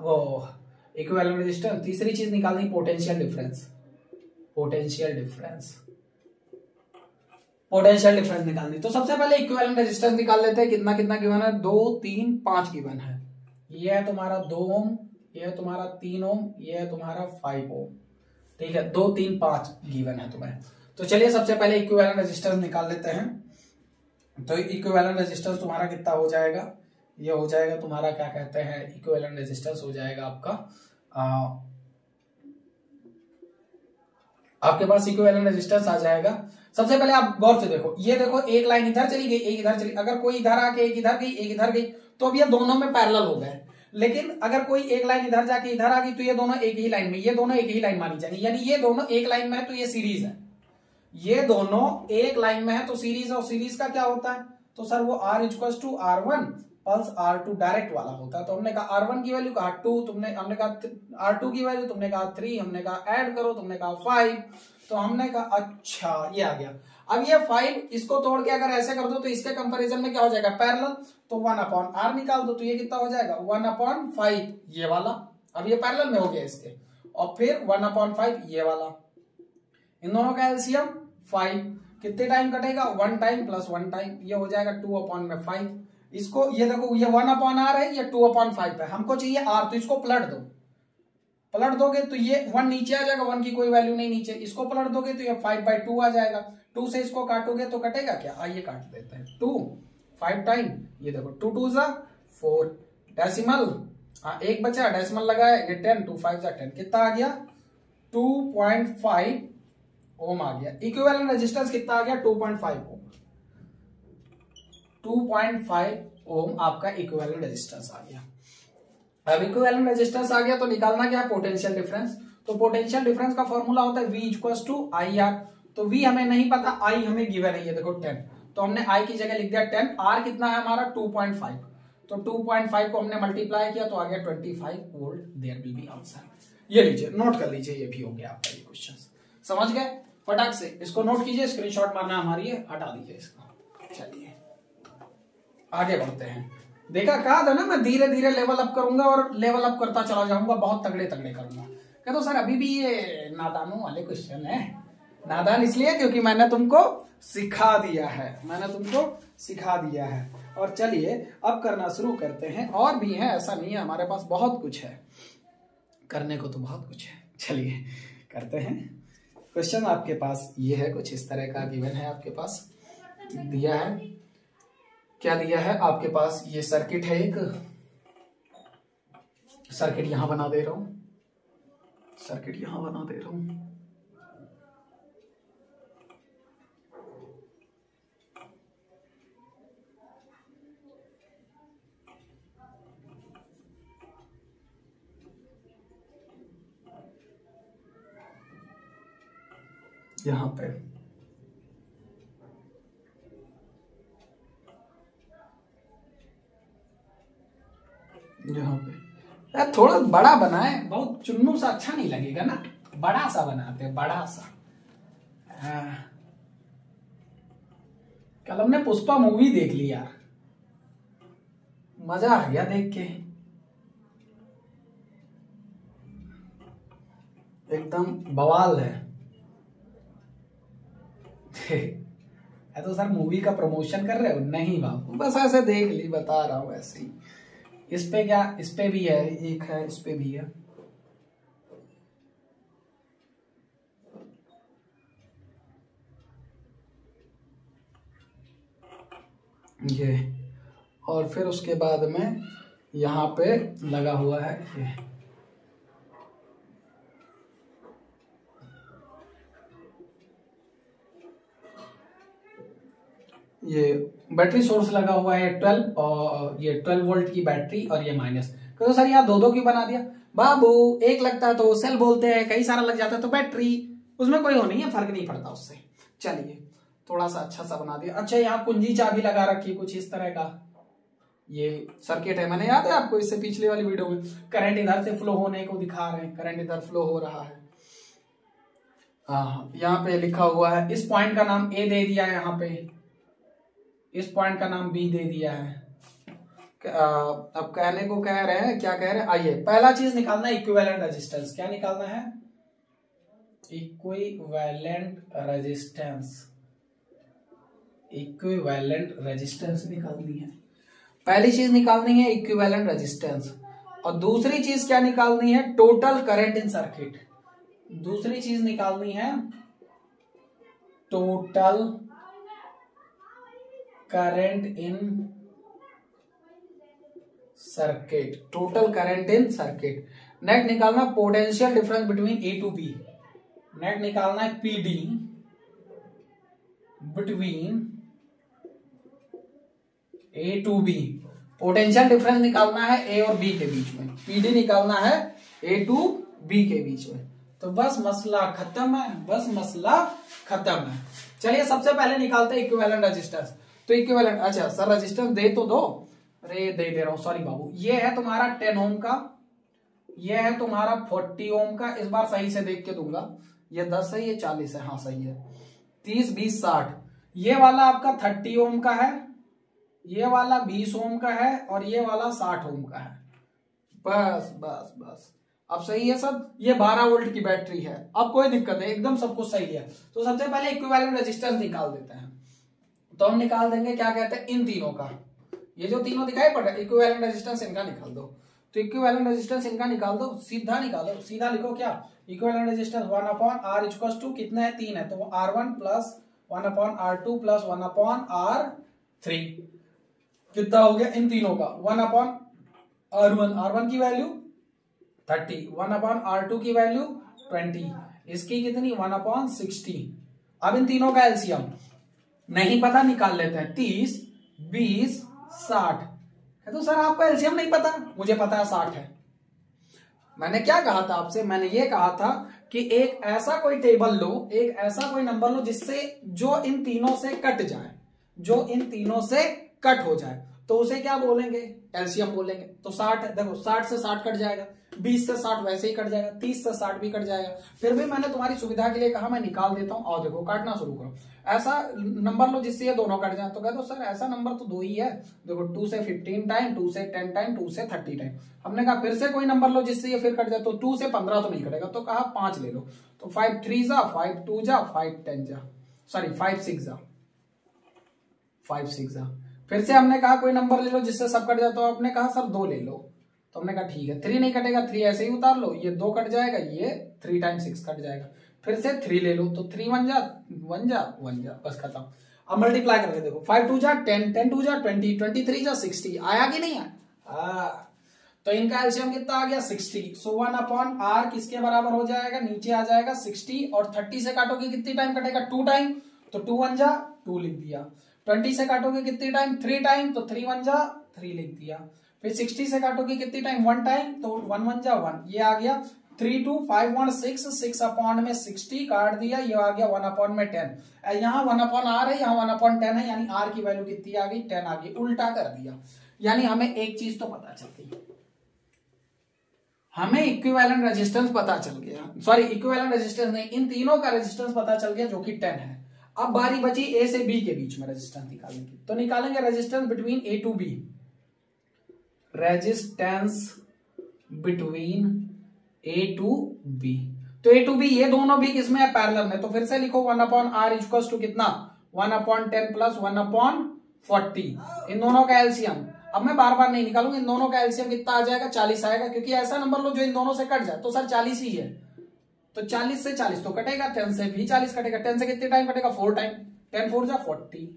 वो इक्विवेलेंट रेजिस्टेंस, तीसरी चीज निकालनी potential difference, potential difference, potential difference निकालनी। तो सबसे पहले इक्विवेलेंट रेजिस्टेंस निकाल लेते हैं, कितना कितना गिवन है, 2 3 5 गिवन है, ये है तुम्हारा 2 ओम, ये है तुम्हारा 3 ओम, ये है तुम्हारा 5 ओम, ठीक है, 2 3 5 गिवन है तुम्हें। तो चलिए सबसे पहले इक्विवेलेंट रेजिस्टेंस निकाल लेते हैं। तो इक्विवेलेंट रेजिस्टेंस तुम्हारा कितना हो जाएगा, ये हो जाएगा तुम्हारा क्या कहते हैं, इक्विवेलेंट रेजिस्टेंस हो जाएगा आपका, आपके पास इक्विवेलेंट रेजिस्टेंस आ जाएगा। सबसे पहले आप गौर से देखो, ये देखो एक लाइन इधर चली गई, एक इधर चली, अगर कोई इधर आके एक इधर गई, एक इधर गई, तो अब ये दोनों में पैरेलल हो गए। लेकिन अगर कोई एक लाइन इधर जाके इधर आ गई, तो ये दोनों एक ही लाइन में, ये दोनों एक ही लाइन मानी जाएंगी, यानी ये दोनों एक लाइन में है तो ये सीरीज है, ये दोनों एक लाइन में है तो सीरीज है, और सीरीज का क्या होता है, तो सर वो R equals to R1 plus R2 direct वाला होता है। तो हमने कहा R1 की वैल्यू कहा 2, हमने कहा R2 की वैल्यू, तुमने कहा 3, हमने कहा ऐड करो, तुमने कहा 5, तो हमने कहा अच्छा ये आ गया। अब ये 5 इसको तोड़ के अगर ऐसे कर दो तो इसके कंपैरिजन में क्या हो जाएगा, पैरेलल, तो 1/r निकाल दो, तो ये कितना हो जाएगा 1/5 ये वाला। अब ये पैरेलल में हो गया इसके, और फिर 1/5 ये वाला, इन दोनों का एलसीएम 5, कितने टाइम कटेगा 1 टाइम प्लस 1 टाइम, ये हो जाएगा 2/5। इसको ये देखो ये 1/r है, ये 2/5 है, हमको चाहिए r, तो इसको पलट दो, पलट दोगे तो ये 1 नीचे आ जाएगा, 1 की कोई वैल्यू नहीं नीचे, इसको पलट दोगे तो ये 5/2 आ जाएगा, 2 से इसको काटोगे तो कटेगा क्या, आइए काट देते हैं, 2 5 टाइम, ये देखो 2 2 जा 4, डेसिमल एक बचा, डेसिमल लगाया, ये 10, 2 5 जा 10, कितना आ गया 2.5 ओम आ गया। इक्विवेलेंट रेजिस्टेंस कितना आ गया 2.5 ओम, 2.5 ओम आपका इक्विवेलेंट रेजिस्टेंस आ गया। अब इक्विवेलेंट रेजिस्टेंस आ गया तो निकालना क्या है, पोटेंशियल डिफरेंस। तो पोटेंशियल डिफरेंस का फॉर्मूला होता है V इक्वल्स टू IR। तो V हमें नहीं पता, I हमें गिवन है, ये देखो 10, तो हमने I की जगह लिख दिया 10, R कितना है हमारा 2.5, तो 2.5 को हमने मल्टीप्लाई किया तो आ गया 25 volt, there will be answer. ये लीजिए नोट कर लीजिए, ये भी हो गया आपका ये क्वेश्चन, समझ गए, फटाक से इसको नोट कीजिए, स्क्रीनशॉट मारना हमारी है, हटा दीजिए इसको। चलिए आगे बढ़ते हैं। देखा, कहा था ना मैं धीरे धीरे लेवल अप करूंगा और लेवल अप करता चला जाऊंगा, बहुत तगड़े तगड़े करूंगा। कह तो सर अभी भी ये नादानों वाले क्वेश्चन है, नादान इसलिए क्योंकि मैंने तुमको सिखा दिया है, मैंने तुमको सिखा दिया है। और चलिए अब करना शुरू करते हैं, और भी है, ऐसा नहीं है, हमारे पास बहुत कुछ है करने को, तो बहुत कुछ है। चलिए करते हैं। क्वेश्चन आपके पास ये है, कुछ इस तरह का गिवन है, आपके पास दिया है, क्या दिया है आपके पास, ये सर्किट है, एक सर्किट यहां बना दे रहा हूं, सर्किट यहां बना दे रहा हूं, यहां पे थोड़ा बड़ा बनाए, बहुत चुन्नू सा अच्छा नहीं लगेगा ना, बड़ा सा बनाते हैं, बड़ा सा। कल हमने पुष्पा मूवी देख ली यार, मजा आ गया देख के, एकदम बवाल है। तो सर मूवी का प्रमोशन कर रहे हो? नहीं बाबू, बस ऐसे देख ली, बता रहा हूं ऐसे ही। इस पे क्या, इस पे भी है, एक है, इस पे भी है, ये, और फिर उसके बाद में यहां पे लगा हुआ है ये बैटरी सोर्स लगा हुआ है 12, और ये 12 वोल्ट की बैटरी, और ये माइनस। तो सर यहाँ दो क्यों बना दिया? बाबू एक लगता है तो सेल बोलते हैं, कई सारा लग जाता है तो बैटरी, उसमें कोई हो नहीं है, फर्क नहीं पड़ता उससे। चलिए थोड़ा सा अच्छा सा बना दिया। अच्छा यहाँ कुंजी चाबी लगा रखी है कुछ इस तरह का, ये सर्किट है, मैंने याद है आपको इससे पिछले वाली वीडियो में, करंट इधर से फ्लो होने को दिखा रहे हैं, करंट इधर फ्लो हो रहा है। हाँ यहाँ पे लिखा हुआ है, इस पॉइंट का नाम ए दे दिया है, यहाँ पे इस पॉइंट का नाम बी दे दिया है। अब कहने को कह रहे हैं, क्या कह रहे हैं, आइए पहला चीज निकालना है इक्विवेलेंट रेजिस्टेंस। क्या निकालना है? इक्विवेलेंट रेजिस्टेंस, इक्विवेलेंट रेजिस्टेंस निकालनी है। पहली चीज निकालनी है इक्विवेलेंट रेजिस्टेंस, और दूसरी चीज क्या निकालनी है? Total current in circuit. दूसरी चीज निकालनी है total current in circuit, total current in circuit. Next निकालना potential difference between A to B. Next निकालना है PD between A to B. Potential difference निकालना है ए और बी के बीच में, पीडी निकालना है ए टू बी के बीच में। तो बस मसला खत्म है, बस मसला खत्म है। चलिए सबसे पहले निकालते हैं इक्विवेलेंट रेजिस्टेंस। तो इक्विवेलेंट, अच्छा सर रेजिस्टेंस दे तो दो, अरे दे रहा हूं, सॉरी बाबू। ये है तुम्हारा 10 ओम का, ये है तुम्हारा 40 ओम का। इस बार सही से देख के दूंगा, ये 10 है, ये 40 है, हाँ सही है। 30 20 60। ये वाला आपका 30 ओम का है, ये वाला 20 ओम का है, और ये वाला 60 ओम का है। बस बस बस, अब सही है सब। ये 12 वोल्ट की बैटरी है, अब कोई दिक्कत है, एकदम सब कुछ सही है। तो सबसे पहले इक्विवेलेंट रेजिस्टेंस निकाल देते हैं। तो हम निकाल देंगे, क्या कहते हैं, इन तीनों का। ये जो तीनों दिखाई पड़ रहा है इक्विवेलेंट रेजिस्टेंस, इनका निकाल दो। तो इक्विवेलेंट रेजिस्टेंस इनका निकाल दो, सीधा निकालो, सीधा लिखो क्या, equivalent resistance 1/R equals to कितना है, 3 है, तो R1 plus 1/R2 plus 1/R3 कितना हो गया इन तीनों का, 1/R1। R1 की वैल्यू 30, 1/R2 की वैल्यू 20, इसकी कितनी 1/60। अब इन तीनों का एलसीएम नहीं पता, निकाल लेते हैं। 30 20 60 है, तो सर आपको एलसीएम नहीं पता, मुझे पता है 60 है। मैंने क्या कहा था आपसे, मैंने ये कहा था कि एक ऐसा कोई टेबल लो, एक ऐसा कोई नंबर लो जिससे जो इन तीनों से कट जाए, जो इन तीनों से कट हो जाए, तो उसे क्या बोलेंगे, एलसीएम बोलेंगे। तो 60 है, देखो 60 से 60 कट जाएगा, 20 से 60 वैसे ही कट जाएगा, 30 से 60 भी कट जाएगा। फिर भी मैंने तुम्हारी सुविधा के लिए कहा मैं निकाल देता हूं, और देखो काटना शुरू करो। ऐसा नंबर लो जिससे ये दोनों कट जाए, तो कह दो सर ऐसा नंबर तो 2 ही है। देखो 2 से 15 टाइम, 2 से 10 टाइम, 2 से 30 टाइम। हमने कहा फिर से कोई नंबर लो जिससे ये फिर कट जाए, तो 2 से 15 तो नहीं कटेगा, तो कहा 5 ले लो। तो 5 3 जा, 5 2 जा, 5 10 जा, सॉरी 5 6 जा, 5 6 जा। फिर से हमने कहा कोई नंबर ले लो जिससे सब कट जाए, तो आपने कहा सर 2 ले लो। तो हमने कहा ठीक है, 3 नहीं कटेगा, 3 ऐसे ही उतार लो, ये 2 कट जाएगा, ये 3 टाइम्स 6 कट जाएगा। फिर से 3 ले लो, तो 3 1 जा 1 जा 1 जा, बस खत्म। अब मल्टीप्लाई करके देखो, 5 2 जा 10, 10 2 जा 20, 23 जा 60, आया कि नहीं आया? तो इनका एलसीएम कितना आ गया 60। सो 1/R किसके बराबर हो जाएगा, नीचे आ जाएगा 60, और 30 से काटोगे कितनी टाइम कटेगा, 2 टाइम, तो 2 1 जा 2 लिख दिया। 20 से काटोगे कितनी टाइम, 3 टाइम, तो 3 1 जा 3 लिख दिया। फिर 60 से काटोगे कितनी टाइम, 1 टाइम, तो 1 1 जा 1, ये आ गया। 3 2 5 1 6, 6 अपॉन में 60 काट दिया, ये आ गया 1 अपॉन में 10। यहाँ 1/R है, यहाँ 1/10 है, यानी R की वैल्यू कितनी आ गई, 10 आ गई। उल्टा कर दिया, यानी हमें एक चीज तो पता चल गई, हमें इक्विवेलेंट रेजिस्टेंस पता चल गया, सॉरी इक्विवेलेंट रेजिस्टेंस नहीं, इन तीनों का रेजिस्टेंस पता चल गया जो कि 10 है। अब बारी बची ए से बी के बीच में रेजिस्टेंस निकालने की, तो निकालेंगे resistance between A to B, resistance between A to B. तो ए टू बी ये दोनों भी किसमें है, पैरेलल में। तो फिर से लिखो 1/R इक्वल्स टू कितना, 1/10 प्लस 1/40, इन दोनों का एलसीएम। अब मैं बार बार नहीं निकालूंगा, इन दोनों का एलसीएम कितना आ जाएगा, 40 आएगा, क्योंकि ऐसा नंबर लो जो इन दोनों से कट जाए, तो सर 40 ही है। तो 40 से 40 तो कटेगा, 10 से भी 40 कटेगा, 10 से कितने टाइम कटेगा, 4 टाइम, 10 4 जा 40,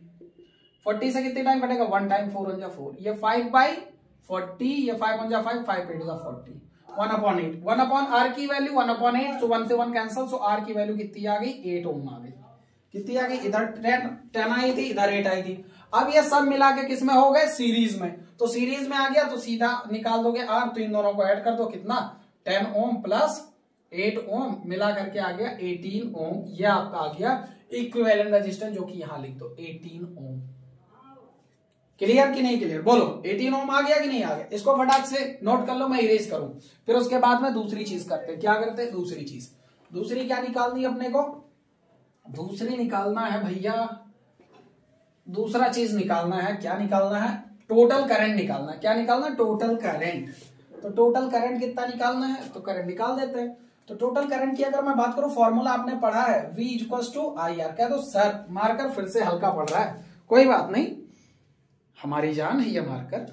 40 से कितने टाइम कटेगा, 1 टाइम, 4 1 जा 4, ये 5/40, ये 5 1 जा 5, 5 8 जा 40, 1/8, 1/R की वैल्यू 1/8, तो 1 से 1 कैंसिल, सो R की वैल्यू कितनी आ गई, 8 ओम आ गई। कितनी आ गई, इधर 10 आई थी, इधर 8 आई थी। अब ये सब मिला के किसमें हो गए, सीरीज में। तो सीरीज में आ गया, तो सीधा निकाल दोगे R, तो इन दोनों को ऐड कर दो, कितना 10 ओम प्लस 8 ओम मिला करके आ गया 18 ओम। ये आपका आ गया इक्विवेलेंट रेजिस्टेंस, जो कि यहां लिख दो 18 ओम। क्लियर कि नहीं क्लियर, बोलो 18 ओम आ गया कि नहीं आ गया? इसको फटाक से नोट कर लो, मैं इरेज करूं, फिर उसके बाद में दूसरी चीज करते हैं। क्या करते हैं, दूसरी चीज, दूसरी क्या निकालनी है अपने को, दूसरी निकालना है भैया, दूसरा चीज निकालना है। क्या निकालना है, टोटल करंट निकालना है। क्या निकालना है, टोटल करंट। तो टोटल करंट कितना निकालना है, तो करंट निकाल देते हैं। तो टोटल करंट की अगर मैं बात करूं, फॉर्मूला आपने पढ़ा है, V इक्वल्स टू IR। कह दो सर मार्कर फिर से हल्का पड़ रहा है, कोई बात नहीं, हमारी जान है ये मार्कर,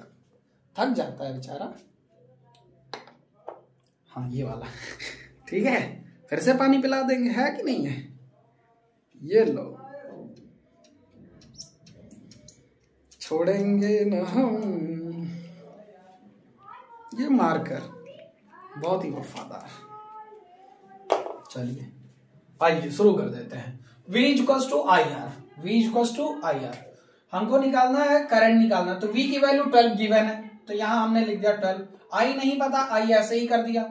थक जाता है बेचारा। हाँ ये वाला ठीक है, फिर से पानी पिला देंगे, है कि नहीं है? ये लो, छोड़ेंगे न हम ये मार्कर, बहुत ही वफादार। चलिए आइए शुरू कर देते हैं। V equals to IR, V equals to IR हमको निकालना है, करंट निकालना है। तो V की वैल्यू 12 गिवन है, तो यहां हमने लिख दिया 12। I नहीं पता, I ऐसे ही कर दिया।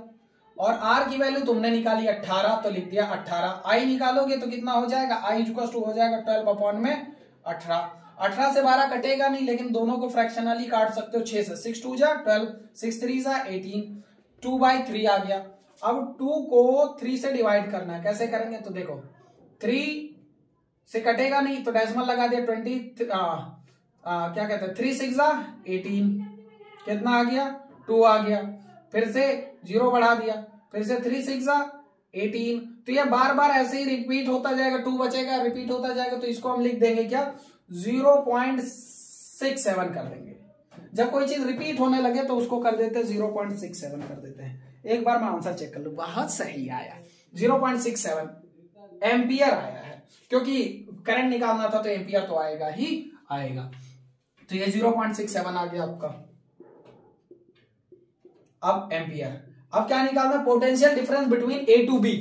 और R की वैल्यू तुमने निकाली 18, तो लिख दिया 18। I निकालोगे तो कितना हो जाएगा, I इक्वल्स टू हो जाएगा 12 अपॉन में 18। 18 से 12 कटेगा नहीं, लेकिन दोनों को फ्रैक्शनली काट सकते हो 6 से। 6 2 जा 12, 6 3 जा 18, 2/3 आ गया। अब 2 को 3 से डिवाइड करना है, कैसे करेंगे तो देखो 3 से कटेगा नहीं तो डेसिमल लगा दिया 20, क्या कहते हैं 3 6 जा 18, कितना आ गया 2 आ गया। फिर से 0 बढ़ा दिया, फिर से 3 6 जा 18। तो ये बार बार ऐसे ही रिपीट होता जाएगा, 2 बचेगा रिपीट होता जाएगा, तो इसको हम लिख देंगे क्या 0.67 कर देंगे। जब कोई चीज रिपीट होने लगे तो उसको कर देते हैं 0.67 कर देते हैं। एक बार मैं आंसर चेक कर लूं, बहुत सही आया 0.67 एम्पियर आया है, क्योंकि करंट निकालना था तो एम्पियर तो आएगा ही आएगा। तो ये 0.67 आ गया आपका। अब एम्पियर, अब क्या निकालना है potential difference between A to B.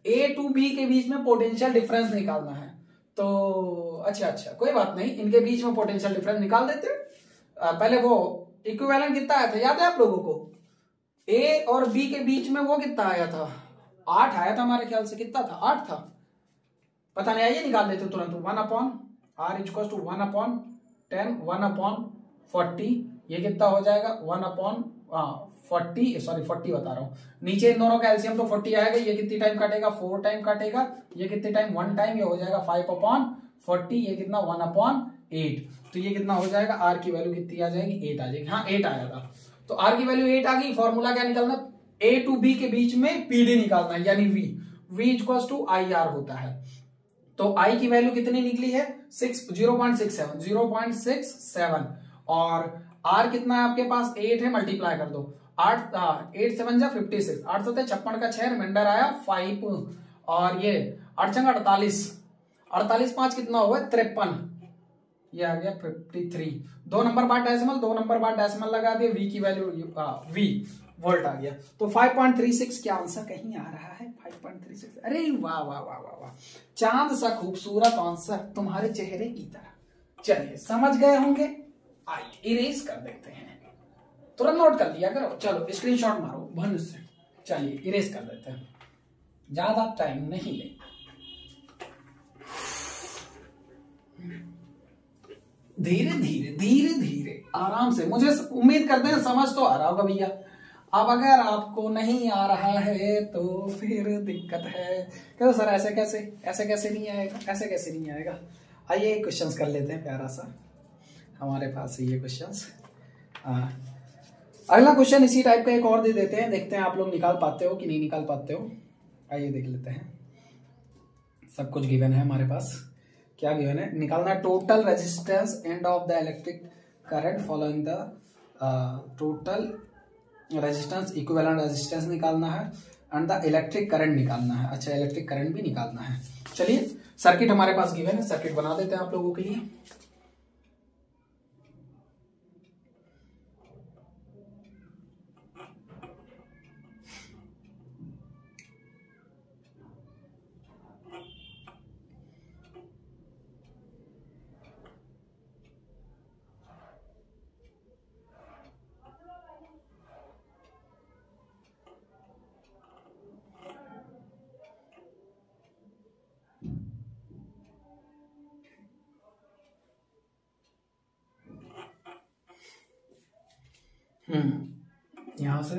A to B के बीच में पोटेंशियल डिफरेंस निकालना है। तो अच्छा कोई बात नहीं, इनके बीच में पोटेंशियल डिफरेंस निकाल देते हैं। पहले वो इक्विवेलेंट कितना आया था याद है आप लोगों को? ए और बी के बीच में वो कितना आया था 8 आया था हमारे ख्याल से, कितना था 8 था, पता नहीं, आइए निकाल लेते तुरंत। 1/r = 1/10 1/40, ये कितना हो जाएगा 40 बता रहा हूं। नीचे इन दोनों का एलसीएम तो 40 आएगा, ये कितनी टाइम काटेगा 4 टाइम काटेगा, ये कितने टाइम 1 टाइम, ये हो जाएगा 5/40, ये कितना 1/8। तो ये कितना हो जाएगा, आर की वैल्यू कितनी आ जाएगी 8 आ जाएगी। हाँ 8 आया था, तो आर की वैल्यू 8 आ गई। फॉर्मूला क्या निकालना, ए टू बी के बीच में पीडी निकालना है, यानी वी = IR होता है। तो आई की वैल्यू कितनी निकली है 0.67 और आर कितना है आपके पास 8 है, मल्टीप्लाई कर दो 8 7 जा 56, 8 7 56 का 6, रिमाइंडर आया 5 और ये 8 छंग 48, 48 5 कितना हुआ 53, ये आ गया 53। 2 नंबर बाद डेसिमल, 2 नंबर बाद डेसिमल लगा दिए, वी की वैल्यू वी वोल्ट आ गया। तो 5.36 क्या आंसर कहीं आ रहा है 5.36। अरे वाह वाह वाह वाह वाह, चांद सा खूबसूरत आंसर तुम्हारे चेहरे की तरह। चलिए समझ गए होंगे, आइए इरेज कर देते हैं, तुरंत नोट कर लिया करो। चलो स्क्रीनशॉट मारो भन से, चलिए इरेज कर देते हैं, ज्यादा टाइम नहीं ले। धीरे धीरे धीरे धीरे आराम से, मुझे उम्मीद करते हैं समझ तो आ रहा होगा भैया। अब अगर आपको नहीं आ रहा है तो फिर दिक्कत है। कहते सर ऐसे कैसे नहीं आएगा, ऐसे कैसे नहीं आएगा। आइए क्वेश्चंस कर लेते हैं, प्यारा सा हमारे पास है ये क्वेश्चंस। अगला क्वेश्चन इसी टाइप का एक और दे देते हैं, देखते हैं आप लोग निकाल पाते हो कि नहीं निकाल पाते हो। आइए देख लेते हैं, सब कुछ गिवन है हमारे पास। क्या गिवन है, निकालना total resistance end of the electric current following the total resistance, equivalent resistance निकालना है एंड द इलेक्ट्रिक करंट निकालना है। अच्छा इलेक्ट्रिक करंट भी निकालना है। चलिए सर्किट हमारे पास गिवन है, सर्किट बना देते हैं आप लोगों के लिए। यहां से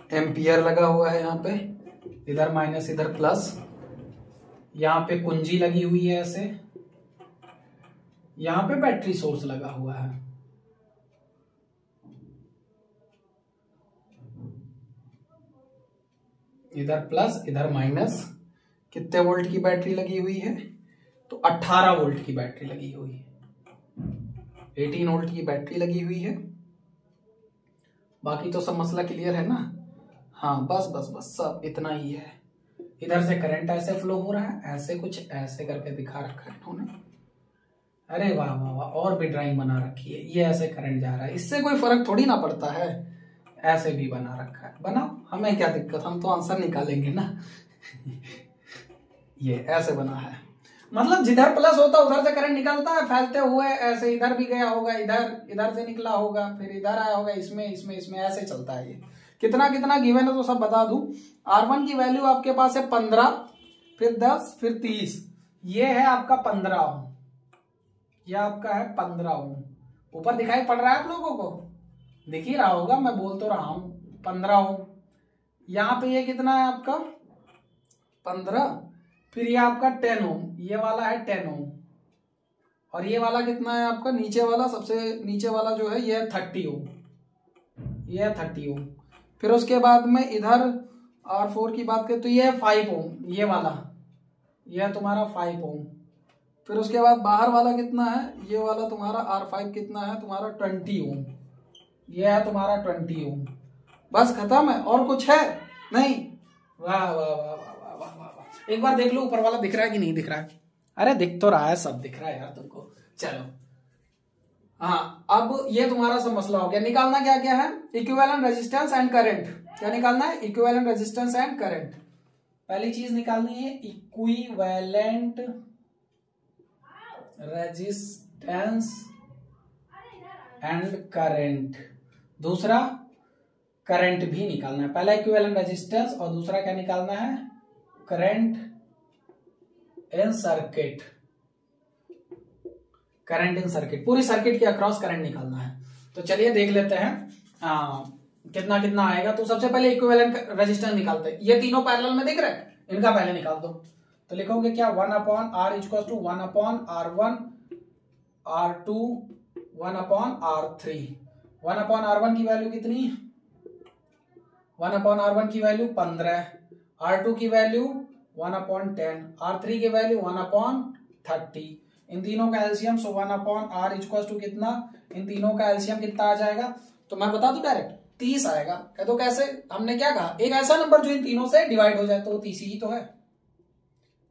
एम्पियर लगा हुआ है, यहाँ पे इधर माइनस इधर प्लस, यहाँ पे कुंजी लगी हुई है ऐसे, यहाँ पे बैटरी सोर्स लगा हुआ है, इधर प्लस इधर माइनस। कितने वोल्ट की बैटरी लगी हुई है, तो 18 वोल्ट की बैटरी लगी हुई है, 18 वोल्ट की बैटरी लगी हुई है। बाकी तो सब मसला क्लियर है ना। हाँ बस बस बस सब इतना ही है। इधर से करंट ऐसे फ्लो हो रहा है, ऐसे कुछ ऐसे करके दिखा रखा है इन्होंने, अरे वाह वाह वाह, और भी ड्राइंग बना रखी है। ये ऐसे करंट जा रहा है, इससे कोई फर्क थोड़ी ना पड़ता है। ऐसे भी बना रखा है, बनाओ, हमें क्या दिक्कत, हम तो आंसर निकालेंगे ना। ये ऐसे बना है, मतलब जिधर प्लस होता है उधर से करंट निकलता है फैलते हुए, ऐसे इधर भी गया होगा, इधर से निकला होगा, फिर इधर आया होगा, इसमें ऐसे चलता है। ये कितना कितना गिवन है तो सब बता दूं। R1 की वैल्यू आपके पास है 15, फिर 10, फिर 30। ये है आपका 15 ओम, यह आपका है 15 ओम। ऊपर दिखाई पड़ रहा है आप लोगों को, दिख ही रहा होगा, मैं बोल तो रहा हूं 15 ओम। यहाँ पे ये कितना है आपका 15, फिर ये आपका 10 ओम, ये वाला है 10 ओम, और ये वाला कितना है आपका नीचे वाला, सबसे नीचे वाला जो है ये है 30 ओम, ये है 30 ओम। फिर उसके बाद में इधर R4 की बात करें तो ये है 5 ओम, ये वाला, ये है तुम्हारा 5 ओम। फिर उसके बाद बाहर वाला कितना है, ये वाला तुम्हारा R5 कितना है तुम्हारा 20 ओम, ये है तुम्हारा 20 ओम। बस खत्म है, और कुछ है नहीं। वाह वाह वाह वाह वाह वाह वाह, एक बार देख लो ऊपर वाला दिख रहा है कि नहीं दिख रहा है। अरे दिख तो रहा है, सब दिख रहा है यार तुमको। चलो हाँ, अब ये तुम्हारा सब मसला हो गया। निकालना क्या क्या है, इक्विवेलेंट रेजिस्टेंस एंड करंट। क्या निकालना है, इक्विवेलेंट रेजिस्टेंस एंड करंट। पहली चीज निकालनी है इक्विवेलेंट रेजिस्टेंस एंड करंट। दूसरा करंट भी निकालना है। पहला इक्विवेलेंट रेजिस्टेंस और दूसरा क्या निकालना है, current in circuit. Current in circuit, पूरी सर्किट के अक्रॉस करंट निकालना है। तो चलिए देख लेते हैं कितना कितना आएगा। तो सबसे पहले इक्विवेलेंट रेजिस्टेंस निकालते हैं। ये तीनों पैरेलल में दिख रहे हैं, इनका पहले निकाल दो। तो लिखोगे क्या, 1/R equal to 1/R1 R2 1/R3। 1/R1 की वैल्यू कितनी, 1/R1 की वैल्यू 15, R2 की वैल्यू 1/10, R3 की वैल्यू 1/30। इन तीनों का LCM, so 1/R equal to कितना, इन तीनों का एलसीएम कितना आ जाएगा, तो मैं बता दूं डायरेक्ट 30 आएगा। कह दो कैसे, हमने क्या कहा, एक ऐसा नंबर जो इन तीनों से डिवाइड हो जाए तो वो 30 ही तो है।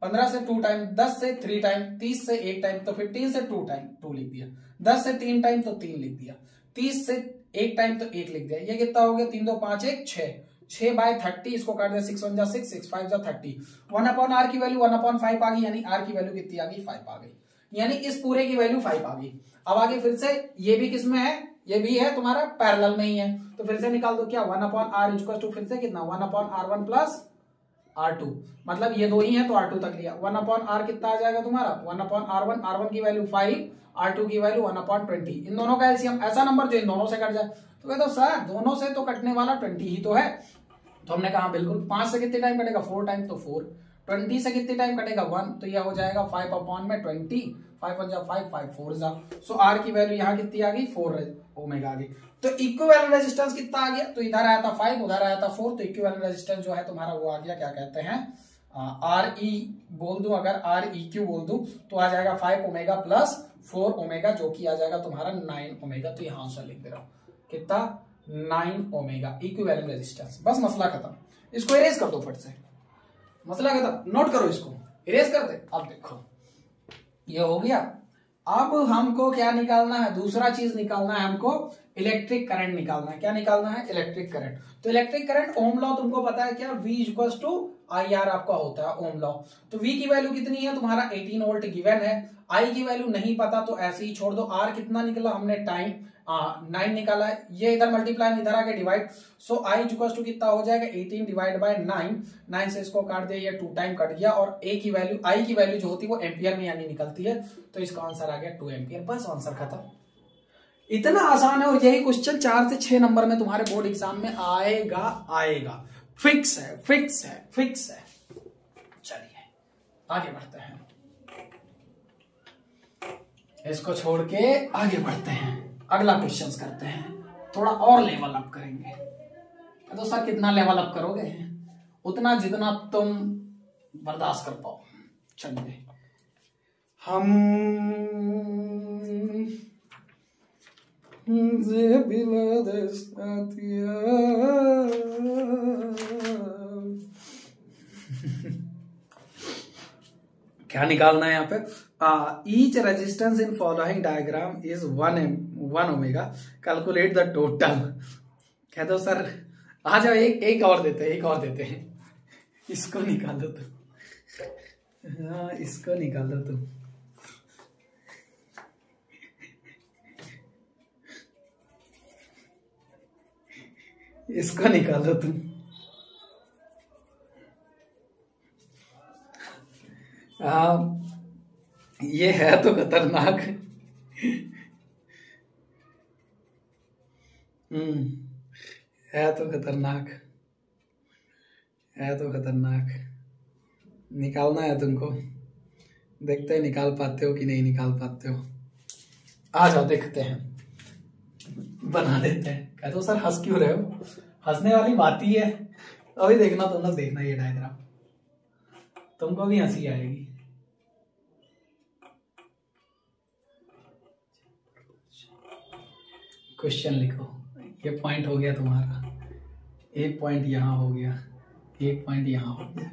15 से 2 टाइम, 10 से 3 टाइम, 30 से 1 टाइम, तो 15 से 2 टाइम 2 लिख दिया, 10 से 3 टाइम तो 3 लिख दिया, 30 से 1 टाइम तो 1 लिख दिया। ये कितना हो गया, 3 2 5 1 6, 6/30, इसको काट दिया, 6 1 जा 6, 6 5 जा 30। 1/R की वैल्यू 1/5 आ गई, यानी R की वैल्यू कितनी आ गई, 5 आ गई, यानी इस पूरे की वैल्यू 5 आ गई। अब आगे फिर से ये भी किसमें है, ये भी है तुम्हारा पैरेलल में ही है, तो फिर से निकाल दो क्या, 1/R इक्वल टू फिर से कितना, 1/R1 प्लस R2, मतलब ये दो ही है तो R2 तक लिया। 1/R कितना आ जाएगा तुम्हारा, 1/R1, R1 की वैल्यू 5, R2 की वैल्यू 1/20। इन दोनों का एलसीएम, ऐसा नंबर जो इन दोनों से कट जाए। तो कहते सर दोनों से तो कटने वाला 20 ही तो है, तो हमने कहा बिल्कुल। 5 से कितने टाइम कटेगा, 4 टाइम, तो 4। 20 से कितने टाइम कटेगा, 1, तो यह हो जाएगा 5/20, 5 1 जा 5, 5 4 जा। सो R की वैल्यू यहाँ कितनी आ गई, 4 ओमेगा आ गई। तो इक्विवेलेंट रेजिस्टेंस कितना आ गया, तो इधर आया था 5, उधर आया था 4, तो इक्विवेलेंट रेजिस्टेंस जो है तुम्हारा वो आ गया, क्या कहते हैं, RE बोल दूं, अगर REQ बोल दूं तो आ जाएगा 5 ओमेगा प्लस 4 ओमेगा, जो कि आ जाएगा तुम्हारा 9 ओमेगा। तो यहां आंसर लिख दे रहा हूं, कितना, 9 ओमेगा इक्विवेलेंट रेजिस्टेंस। बस मसला खत्म, इसको इरेज कर दो फट से, मसला खत्म, नोट करो इसको, इरेज कर दे। अब देखो ये हो गया। अब हमको क्या निकालना है, दूसरा चीज निकालना है हमको, इलेक्ट्रिक करंट निकालना है। क्या निकालना है, इलेक्ट्रिक करंट। तो इलेक्ट्रिक करंट, ओम लॉ तुमको पता है क्या, V इक्वल्स टू IR आपका होता है, ओम लॉ। तो V की वैल्यू कितनी है तुम्हारा, 18 वोल्ट गिवन है। I की वैल्यू नहीं पता तो ऐसे ही छोड़ दो। R कितना निकला हमने, टाइम 9 निकाला है, ये इधर मल्टीप्लाई इधर आके divide, so I equals to कितना हो जाएगा, 18 डिवाइड बाय 9, 9 से इसको काट दिया, ये 2 टाइम कट गया, और A की वैल्यू, I की वैल्यू जो होती है वो एम्पियर में यानी निकलती है, तो इसका आंसर आ गया 2 एम्पियर। बस आंसर खत्म, इतना आसान है। और यही क्वेश्चन 4 से 6 नंबर में तुम्हारे बोर्ड एग्जाम में आएगा, फिक्स है, फिक्स है, फिक्स है। चलिए आगे बढ़ते हैं, इसको छोड़ के आगे बढ़ते हैं, अगला क्वेश्चन करते हैं, थोड़ा और लेवल अप करेंगे। तो सर कितना लेवल अप करोगे, उतना जितना तुम बर्दाश्त कर पाओ। चलिए हम क्या निकालना है यहाँ पे? Each resistance in following diagram is 1 omega, calculate the total. कह दो सर आ जाओ, एक और देते हैं, इसको निकालो तुम। हाँ इसको निकालो तुम। इसको निकालो तुम। ये है तो खतरनाक। है तो खतरनाक, निकालना है तुमको। देखते हैं निकाल पाते हो कि नहीं निकाल पाते हो। आ जाओ देखते हैं, बना देते हैं। कहते हो सर हंस क्यों रहे हो? हंसने वाली बात ही है। अभी देखना, तुम लोग देखना ये डायग्राम, तुमको भी हंसी आएगी। क्वेश्चन लिखो। ये पॉइंट हो गया तुम्हारा, एक पॉइंट यहां हो गया, एक पॉइंट यहां हो गया।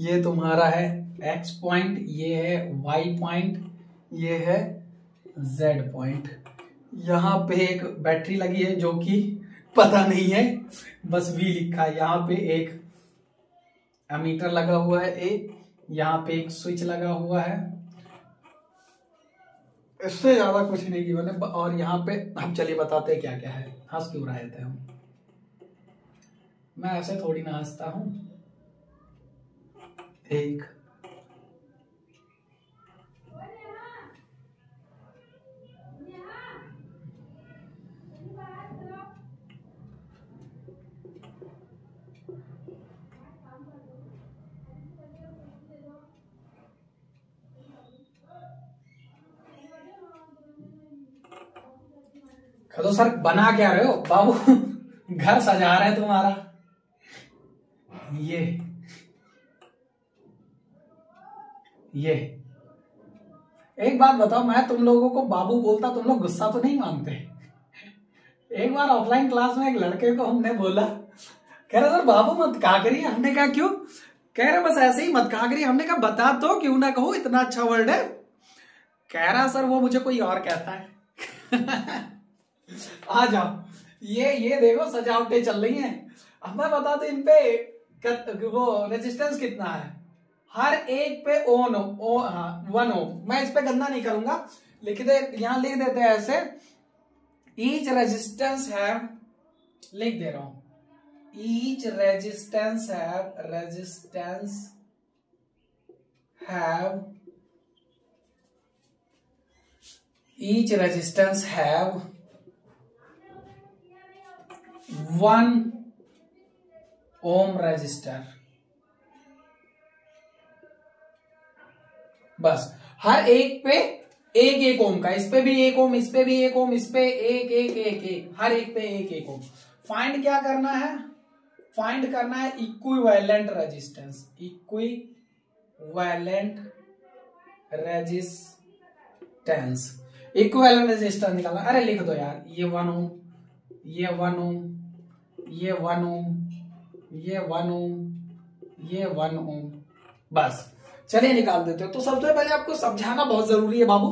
ये तुम्हारा है एक्स पॉइंट, ये है वाई पॉइंट, ये है जेड पॉइंट। यहाँ पे एक बैटरी लगी है जो कि पता नहीं है, बस वी लिखा है। यहाँ पे एक एमीटर लगा हुआ है एक, यहाँ पे एक स्विच लगा हुआ है। इससे ज्यादा कुछ नहीं की मैंने। और यहाँ पे हम चलिए बताते हैं क्या क्या है। हंस क्यों रहे थे हम? मैं ऐसे थोड़ी ना हंसता हूं। एक तो सर बना क्या रहे हो बाबू? घर सजा रहे तुम्हारा। ये एक बात बताओ, मैं तुम लोगों को बाबू बोलता, तुम लोग गुस्सा तो नहीं मानते? एक बार ऑफलाइन क्लास में एक लड़के को हमने बोला, कह रहे सर बाबू मत कहा करिए। हमने कहा क्यों? कह रहे बस ऐसे ही मत कहा करिए। हमने कहा बता तो, क्यों ना कहो, इतना अच्छा वर्ड है। कह रहा सर वो मुझे कोई और कहता है। आ जाओ, ये देखो सजावटें चल रही हैं। अब मैं बता दू इन पे वो रेजिस्टेंस कितना है। हर एक पे ओन ओ, हाँ 1 ओम। मैं इस पे गंदा नहीं करूंगा, यहां लिख देते हैं ऐसे। ईच रेजिस्टेंस है, लिख दे रहा हूं, each resistance have 1 ohm resistor. बस हर एक पे एक ओम का, इस पे भी 1 ओम, इस पे भी 1 ओम, इस पे एक, हर एक पे एक ओम। फाइंड क्या करना है? फाइंड करना है इक्विवेलेंट रेजिस्टेंस। इक्विवेलेंट रेजिस्टेंस निकालना। अरे लिख दो यार, ये 1 ओम, ये 1 ओम, ये 1 ओम, ये 1 ओम, ये 1 ओम। बस चलिए निकाल देते हो। तो सबसे पहले आपको समझाना बहुत जरूरी है बाबू।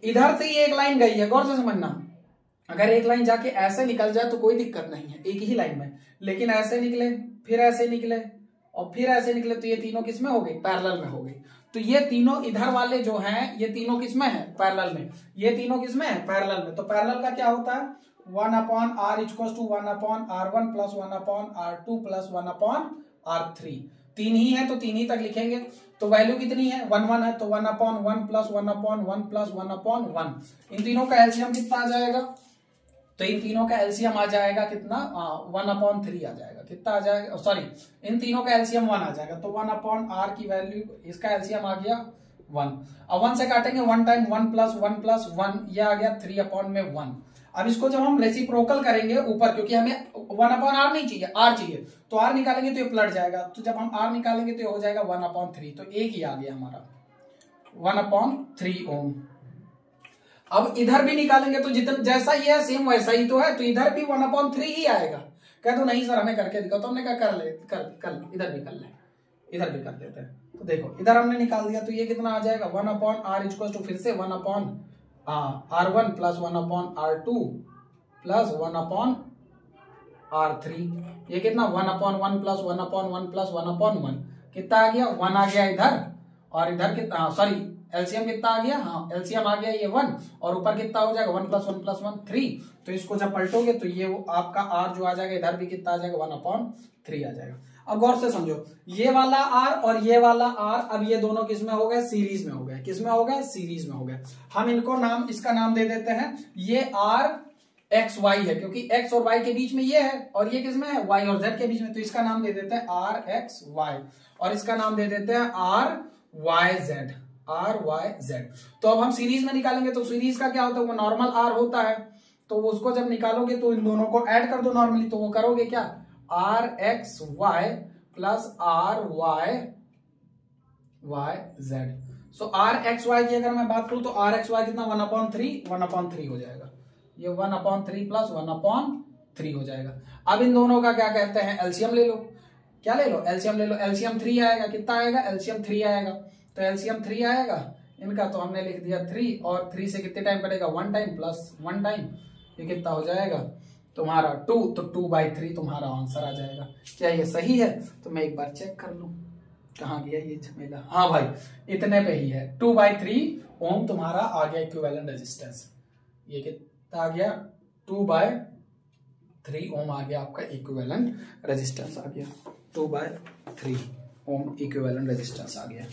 इधर से ये एक लाइन गई है, गौर से समझना। अगर एक लाइन जाके ऐसे निकल जाए तो कोई दिक्कत नहीं है, एक ही लाइन में। लेकिन ऐसे निकले, फिर ऐसे निकले और फिर ऐसे निकले, तो ये तीनों किसमें हो गई? पैरेलल में हो गई। तो ये तीनों इधर वाले जो हैं, ये तीनों किसमें है? पैरेलल में। ये तीनों किसमें है? पैरेलल में। तो पैरेलल का क्या होता है? 1/r equals to 1/r1 plus 1/r2 plus 1/r3। 3 ही है तो 3 ही तक लिखेंगे। तो वैल्यू कितनी है? 1 1 है, तो 1/1 प्लस 1/1 प्लस 1/1। इन तीनों का एलसीएम कितना आ जाएगा? तो इन तीनों का एलसीएम आ जाएगा कितना? 1/3 आ जाएगा। कितना आ जाएगा? सॉरी, इन तीनों का एलसीएम 1 आ जाएगा। तो 1/r की वैल्यू, इसका एलसीएम आ गया 1। अब 1 से काटेंगे, 1 टाइम 1 प्लस 1 प्लस 1, यह आ गया 3/1। अब इसको जब हम रेसिप्रोकल करेंगे ऊपर, क्योंकि हमें 1/r नहीं चाहिए, r चाहिए, तो r निकालेंगे तो ये पलट जाएगा। तो जब हम r निकालेंगे तो ये हो जाएगा 1/3। तो एक ही आ गया हमारा 1/3 ओम। अब इधर भी निकालेंगे तो जितना जैसा ये है सेम वैसा ही तो है, तो इधर भी 1/3 ही आएगा। कह दो नहीं सर हमें करके दिखाओ। तो हमने कहा कर ले, कर इधर भी कर ले, इधर भी कर देते हैं। तो देखो इधर हमने निकाल दिया, तो ये कितना आ जाएगा 1/r इक्वल टू फिर से 1/r1 plus 1/r2 plus 1/r3। ये कितना 1/1 प्लस 1/1 प्लस 1/1 कितना आ गया 1 आ गया इधर, और इधर कितना सॉरी एलसीएम कितना आ गया, हाँ एलसीएम आ गया ये 1, और ऊपर कितना हो जाएगा 1 प्लस 1 प्लस 1 3। तो इसको जब पलटोगे तो ये वो आपका r जो आ जाएगा इधर भी कितना आ जाएगा 1/3 आ जाएगा। अब गौर से समझो, ये वाला r और ये वाला r अब ये दोनों किस में हो गए, सीरीज में हो गए। किस में हो गए, सीरीज में हो गए। हम इनको नाम, इसका नाम दे देते हैं, ये r x y है क्योंकि x और y के बीच में ये है, और ये किसमें है y और z के बीच में, तो इसका नाम दे देते हैं r x y, और इसका नाम दे देते हैं r y z। r y z। तो अब हम सीरीज में निकालेंगे, तो सीरीज का क्या होता है, वो नॉर्मल r होता है, तो उसको जब निकालोगे तो इन दोनों को ऐड कर दो नॉर्मली, तो वो करोगे क्या r x y plus r y y z। सो r x y की अगर मैं बात करूं तो r x y कितना 1/3 हो जाएगा, ये 1/3 प्लस 1/3 हो जाएगा। अब इन दोनों का क्या कहते हैं, एलसीएम ले लो। क्या ले लो, एलसीएम ले लो। एलसीएम 3 आएगा, कितना आएगा, एलसीएम 3 आएगा। तो एलसीएम 3 आएगा इनका, तो हमने लिख दिया 3, और 3 से कितने टाइम कटेगा 1 टाइम प्लस 1 टाइम, ये कितना हो जाएगा तुम्हारा 2, तो 2/3 तुम्हारा आंसर आ जाएगा। क्या ये सही है, तो मैं एक बार चेक कर लूं कहाँ गया ये झमेला। हाँ भाई इतने पे ही है, 2/3 ओम तुम्हारा आ गया इक्विवेलेंट रेजिस्टेंस। ये कितना आ गया 2/3 ओम आ गया आपका इक्विवेलेंट रेजिस्टेंस आ गया, 2/3 ओम इक्विवेलेंट रेजिस्टेंस आ गया।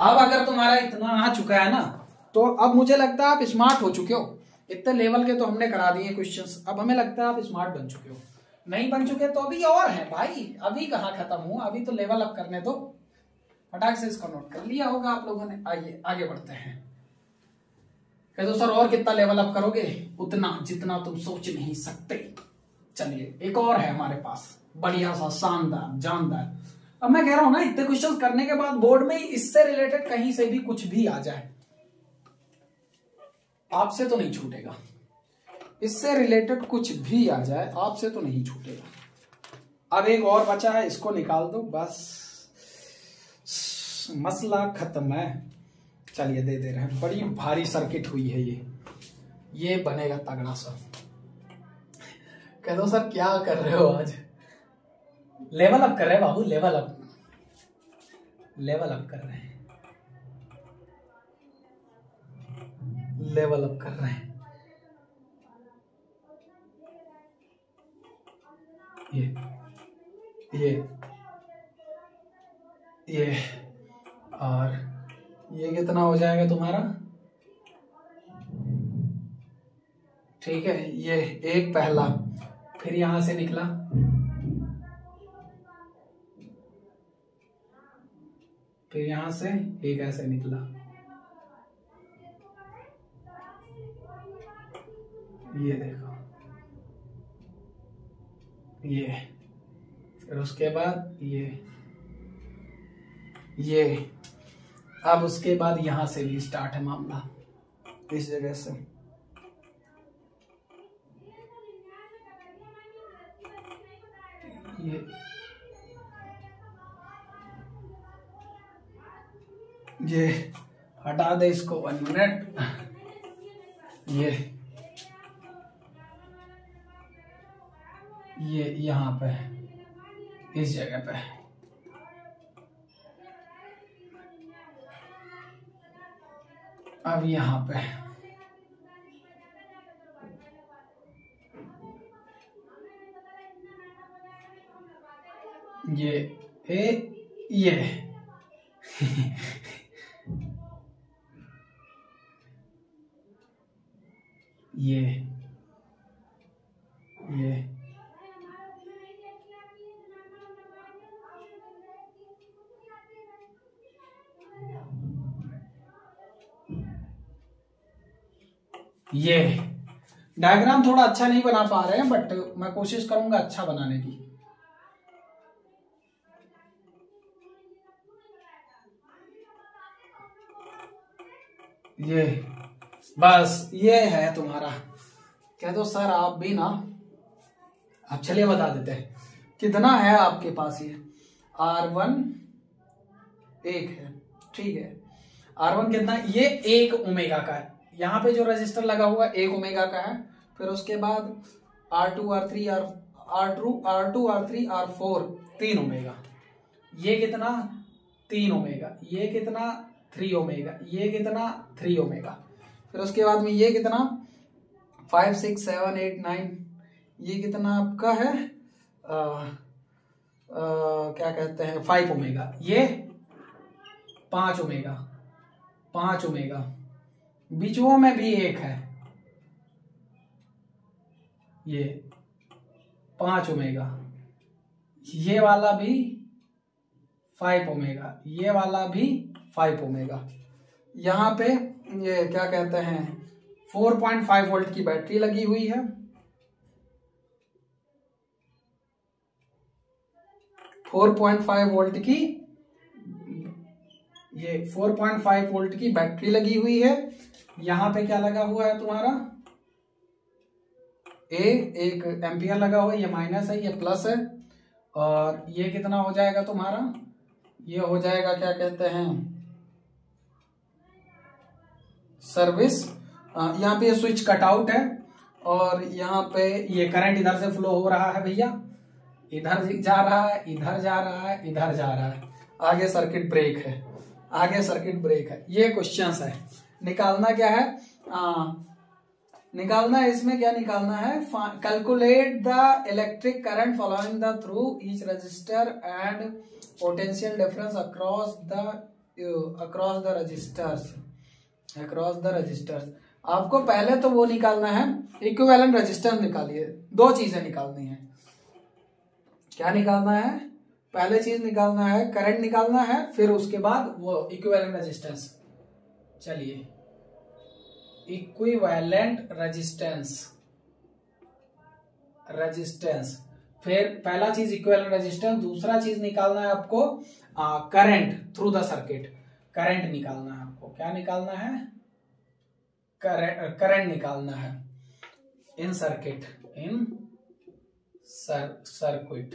अब अगर तुम्हारा इतना आ चुका है ना, तो अब मुझे लगता है आप स्मार्ट हो चुके हो। इतने लेवल के तो हमने करा दिए क्वेश्चंस, अब हमें लगता है आप स्मार्ट बन चुके हो। नहीं बन चुके तो अभी और है भाई, अभी कहाँ खत्म हुआ, अभी तो लेवल अप करने दो। फटाक से इसको नोट कर लिया होगा आप लोगों ने। आइए आगे बढ़ते हैं। कह दो सर और कितना लेवल अप करोगे, उतना जितना तुम सोच नहीं सकते। चलिए एक और है हमारे पास बढ़िया सा शानदार जानदार। अब मैं कह रहा हूं ना, इतने क्वेश्चन करने के बाद बोर्ड में इससे रिलेटेड कहीं से भी कुछ भी आ जाए, आपसे तो नहीं छूटेगा। इससे रिलेटेड कुछ भी आ जाए आपसे तो नहीं छूटेगा। अब एक और बचा है, इसको निकाल दो बस, मसला खत्म है। चलिए दे रहे हैं, बड़ी भारी सर्किट हुई है ये बनेगा तगड़ा सा। कह दो सर क्या कर रहे हो आज, लेवल अप कर रहे हैं बाबू, लेवल अप कर रहे हैं, लेवल अप कर रहे हैं। ये और ये कितना हो जाएगा तुम्हारा, ठीक है। ये एक पहला, फिर यहां से निकला, फिर यहां से एक ऐसे निकला, ये देखो ये, फिर उसके बाद ये अब उसके बाद यहां से भी स्टार्ट है मामला, इस जगह से ये हटा दे इसको 1 मिनट। ये यहां पे इस जगह पे, अब यहां पे ये ये डायग्राम थोड़ा अच्छा नहीं बना पा रहे हैं, बट मैं कोशिश करूंगा अच्छा बनाने की। ये बस ये है तुम्हारा। कह दो सर आप भी ना, अब चलिए बता देते हैं कितना है आपके पास। ये R1 1 है, ठीक है। R1 कितना, ये 1 ओमेगा का है, यहाँ पे जो रजिस्टर लगा हुआ है 1 ओमेगा का है। फिर उसके बाद R2 R3 R2 R3 R4 3 omega, ये कितना 3 ओमेगा, ये कितना 3 ओमेगा, ये कितना 3 ओमेगा। फिर उसके बाद में ये कितना 5 6 7 8 9, ये कितना आपका है क्या कहते हैं 5 ओमेगा, ये 5 ओमेगा, 5 ओमेगा। बीचों में भी एक है, ये 5 ओमेगा, ये वाला भी 5 ओमेगा, ये वाला भी 5 ओमेगा। यहाँ पे ये क्या कहते हैं 4.5 वोल्ट की बैटरी लगी हुई है, 4.5 वोल्ट की, ये 4.5 वोल्ट की बैटरी लगी हुई है। यहाँ पे क्या लगा हुआ है तुम्हारा एक एम्पियर लगा हुआ है, ये माइनस है, ये प्लस है। और ये कितना हो जाएगा तुम्हारा, ये हो जाएगा क्या कहते हैं सर्विस। यहाँ पे ये स्विच कट आउट है और यहाँ पे ये करंट इधर से फ्लो हो रहा है भैया, इधर जा रहा है, इधर जा रहा है, इधर जा रहा है। आगे सर्किट ब्रेक है, आगे सर्किट ब्रेक है। ये क्वेश्चंस है, निकालना क्या है निकालना है इसमें क्या निकालना है, calculate the electric current following the through each resistor and potential difference across the resistors. आपको पहले तो वो निकालना है इक्विवेलेंट रेजिस्टेंस निकालिए, दो चीजें निकालनी है। क्या निकालना है, पहले चीज निकालना है करंट निकालना है, फिर उसके बाद वो इक्विवेलेंट रेजिस्टेंस। चलिए इक्विवेलेंट रेजिस्टेंस, फिर पहला चीज इक्विवेलेंट रेजिस्टेंस, दूसरा चीज निकालना है आपको current through the circuit. Current निकालना है आपको, क्या निकालना है करंट निकालना है इन सर्किट, सर्किट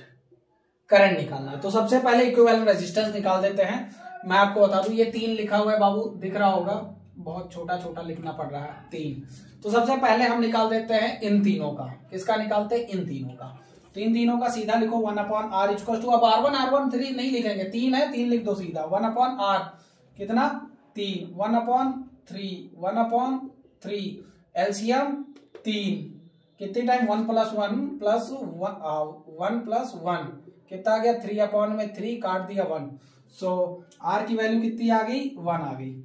करंट निकालना है। तो सबसे पहले इक्विवेलेंट रेजिस्टेंस निकाल देते हैं। मैं आपको बता दूं ये 3 लिखा हुआ है बाबू, दिख रहा होगा, बहुत छोटा छोटा लिखना पड़ रहा है 3। तो सबसे पहले हम निकाल देते हैं इन तीनों का। किसका निकालते हैं, इन तीनों का। तो इन तीनों का सीधा लिखो 1/r इक्वल टू, अब R1 R1 3 नहीं लिखेंगे, 3 है, 3 लिख दो सीधा, 1/r कितना 3, 1/3 एलसीएम 3 कितने टाइम 1 + 1 + 1 कितना आ गया 3/3, काट दिया 1। सो R की वैल्यू कितनी आ गई 1 आ गई,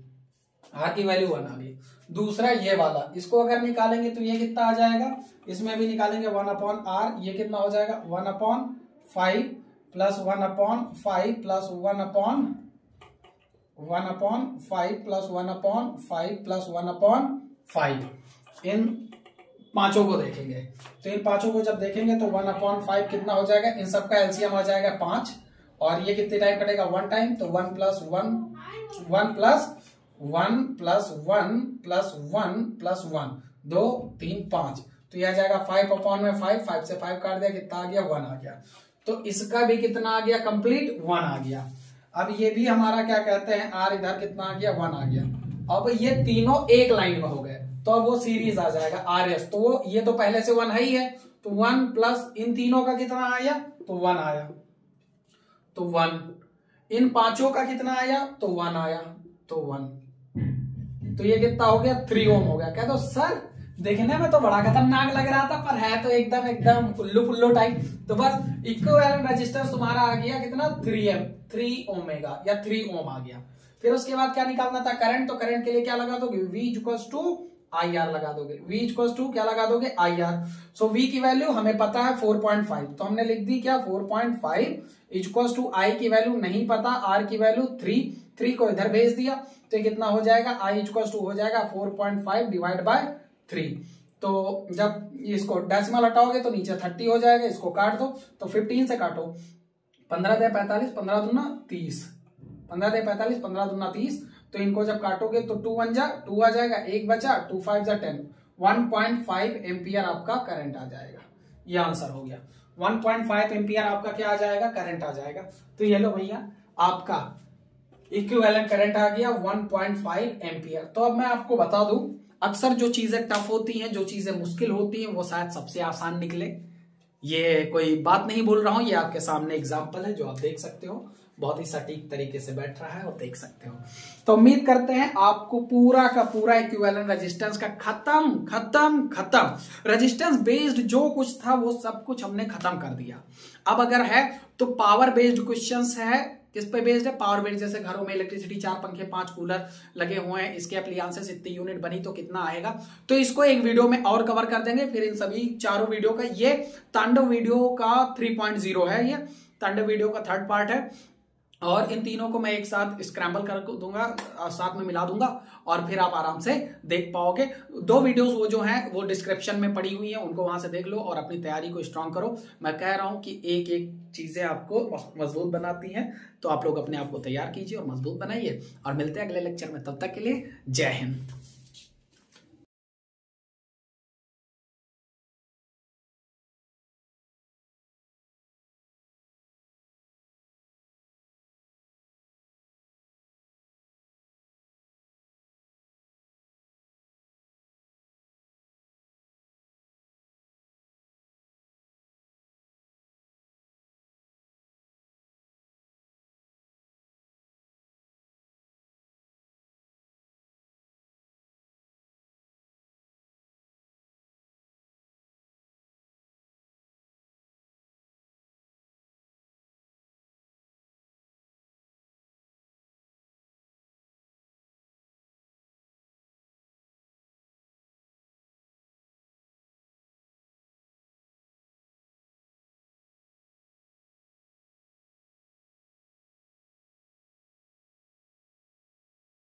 R की वैल्यू 1 आ गई। दूसरा ये वाला, इसको अगर निकालेंगे तो ये कितना आ जाएगा, इसमें भी निकालेंगे 1/r, ये कितना हो जाएगा 1/5 + 1/5 + 1/5 + 1/5 + 1/5। इन पांचों को देखेंगे, तो इन पांचों को जब देखेंगे तो 1/5 कितना हो जाएगा, इन सबका एलसीएम आ जाएगा 5, और ये कितने टाइम कटेगा 1 टाइम, तो 1 + 1 1 + 1 + 1 + 1 + 1 2 3 5, तो यह आ जाएगा 5/5, 5 से 5 काट दिया, कितना आ गया 1 आ गया। तो इसका भी कितना आ गया कंप्लीट 1 आ गया। अब ये भी हमारा क्या कहते हैं R इधर कितना आ गया 1 आ गया। अब ये तीनों एक लाइन में हो गए तो अब वो सीरीज आ जाएगा RS, तो वो ये तो पहले से 1 है ही है, तो 1 प्लस इन तीनों का कितना आया तो 1 आया, तो 1 इन पांचों का कितना आया तो 1 आया, तो 1, तो ये कितना हो गया 3 ओम हो गया। क्या तो सर देखने में तो बड़ा खतरनाक लग रहा था, पर है तो एकदम उल्लू पुल्लू टाइप। तो बस इक्विवेलेंट रेजिस्टेंस तुम्हारा आ गया कितना 3 ओमेगा या 3 ओम आ गया। फिर उसके बाद क्या निकालना था करंट, तो करंट के लिए क्या लगा दोगे V IR लगा दोगे, V क्या लगा दोगे IR। सो V की वैल्यू हमें पता है 4.5, तो हमने लिख दी क्या 4.5 I की वैल्यू नहीं पता, R की वैल्यू 3 को इधर भेज दिया, तो ये कितना हो जाएगा I हो जाएगा 4.5 / 3। तो जब इसको डेसिमल हटाओगे तो नीचे 30 हो जाएगा, इसको काट दो, तो 15 से काटो, 15 × 45 15 दूना 30, 15 × 45 15 दूना 30, तो इनको जब काटोगे तो 2 1 जा 2 आ जाएगा, 1 बचा 2 5 जा 10, 1.5 एम्पियर आपका करंट आ जाएगा। ये आंसर हो गया, 1.5 एम्पियर आपका क्या आ जाएगा करंट आ जाएगा। तो ये लो भैया आपका इक्विवेलेंट करंट आ गया 1.5 एम्पियर। तो अब मैं आपको बता दूं, अक्सर जो चीजें टफ होती हैं, जो चीजें मुश्किल होती हैं, वो शायद सबसे आसान निकले। ये कोई बात नहीं बोल रहा हूं, ये आपके सामने एग्जाम्पल है जो आप देख सकते हो, बहुत ही सटीक तरीके से बैठ रहा है और देख सकते हो। तो उम्मीद करते हैं आपको पूरा का पूरा इक्विवेलेंट रेजिस्टेंस का खत्म रेजिस्टेंस बेस्ड जो कुछ था वो सब कुछ हमने खत्म कर दिया। अब अगर है तो पावर बेस्ड क्वेश्चंस है। किस पे बेस्ड है? Power based. जैसे घरों में इलेक्ट्रिसिटी, 4 पंखे 5 कूलर लगे हुए हैं, इसके एप्लियंसेस इतनी यूनिट बनी तो कितना आएगा, तो इसको एक वीडियो में और कवर कर देंगे। फिर इन सभी चारों वीडियो का, ये तांडव वीडियो का 3.0 है, ये तांडव वीडियो का 3rd पार्ट है, और इन तीनों को मैं एक साथ स्क्रैम्बल कर दूंगा, साथ में मिला दूंगा, और फिर आप आराम से देख पाओगे। 2 वीडियोस वो जो हैं वो डिस्क्रिप्शन में पड़ी हुई हैं, उनको वहां से देख लो और अपनी तैयारी को स्ट्रांग करो। मैं कह रहा हूं कि एक एक चीजें आपको मजबूत बनाती हैं, तो आप लोग अपने आप को तैयार कीजिए और मजबूत बनाइए, और मिलते हैं अगले लेक्चर में। तब तक के लिए जय हिंद।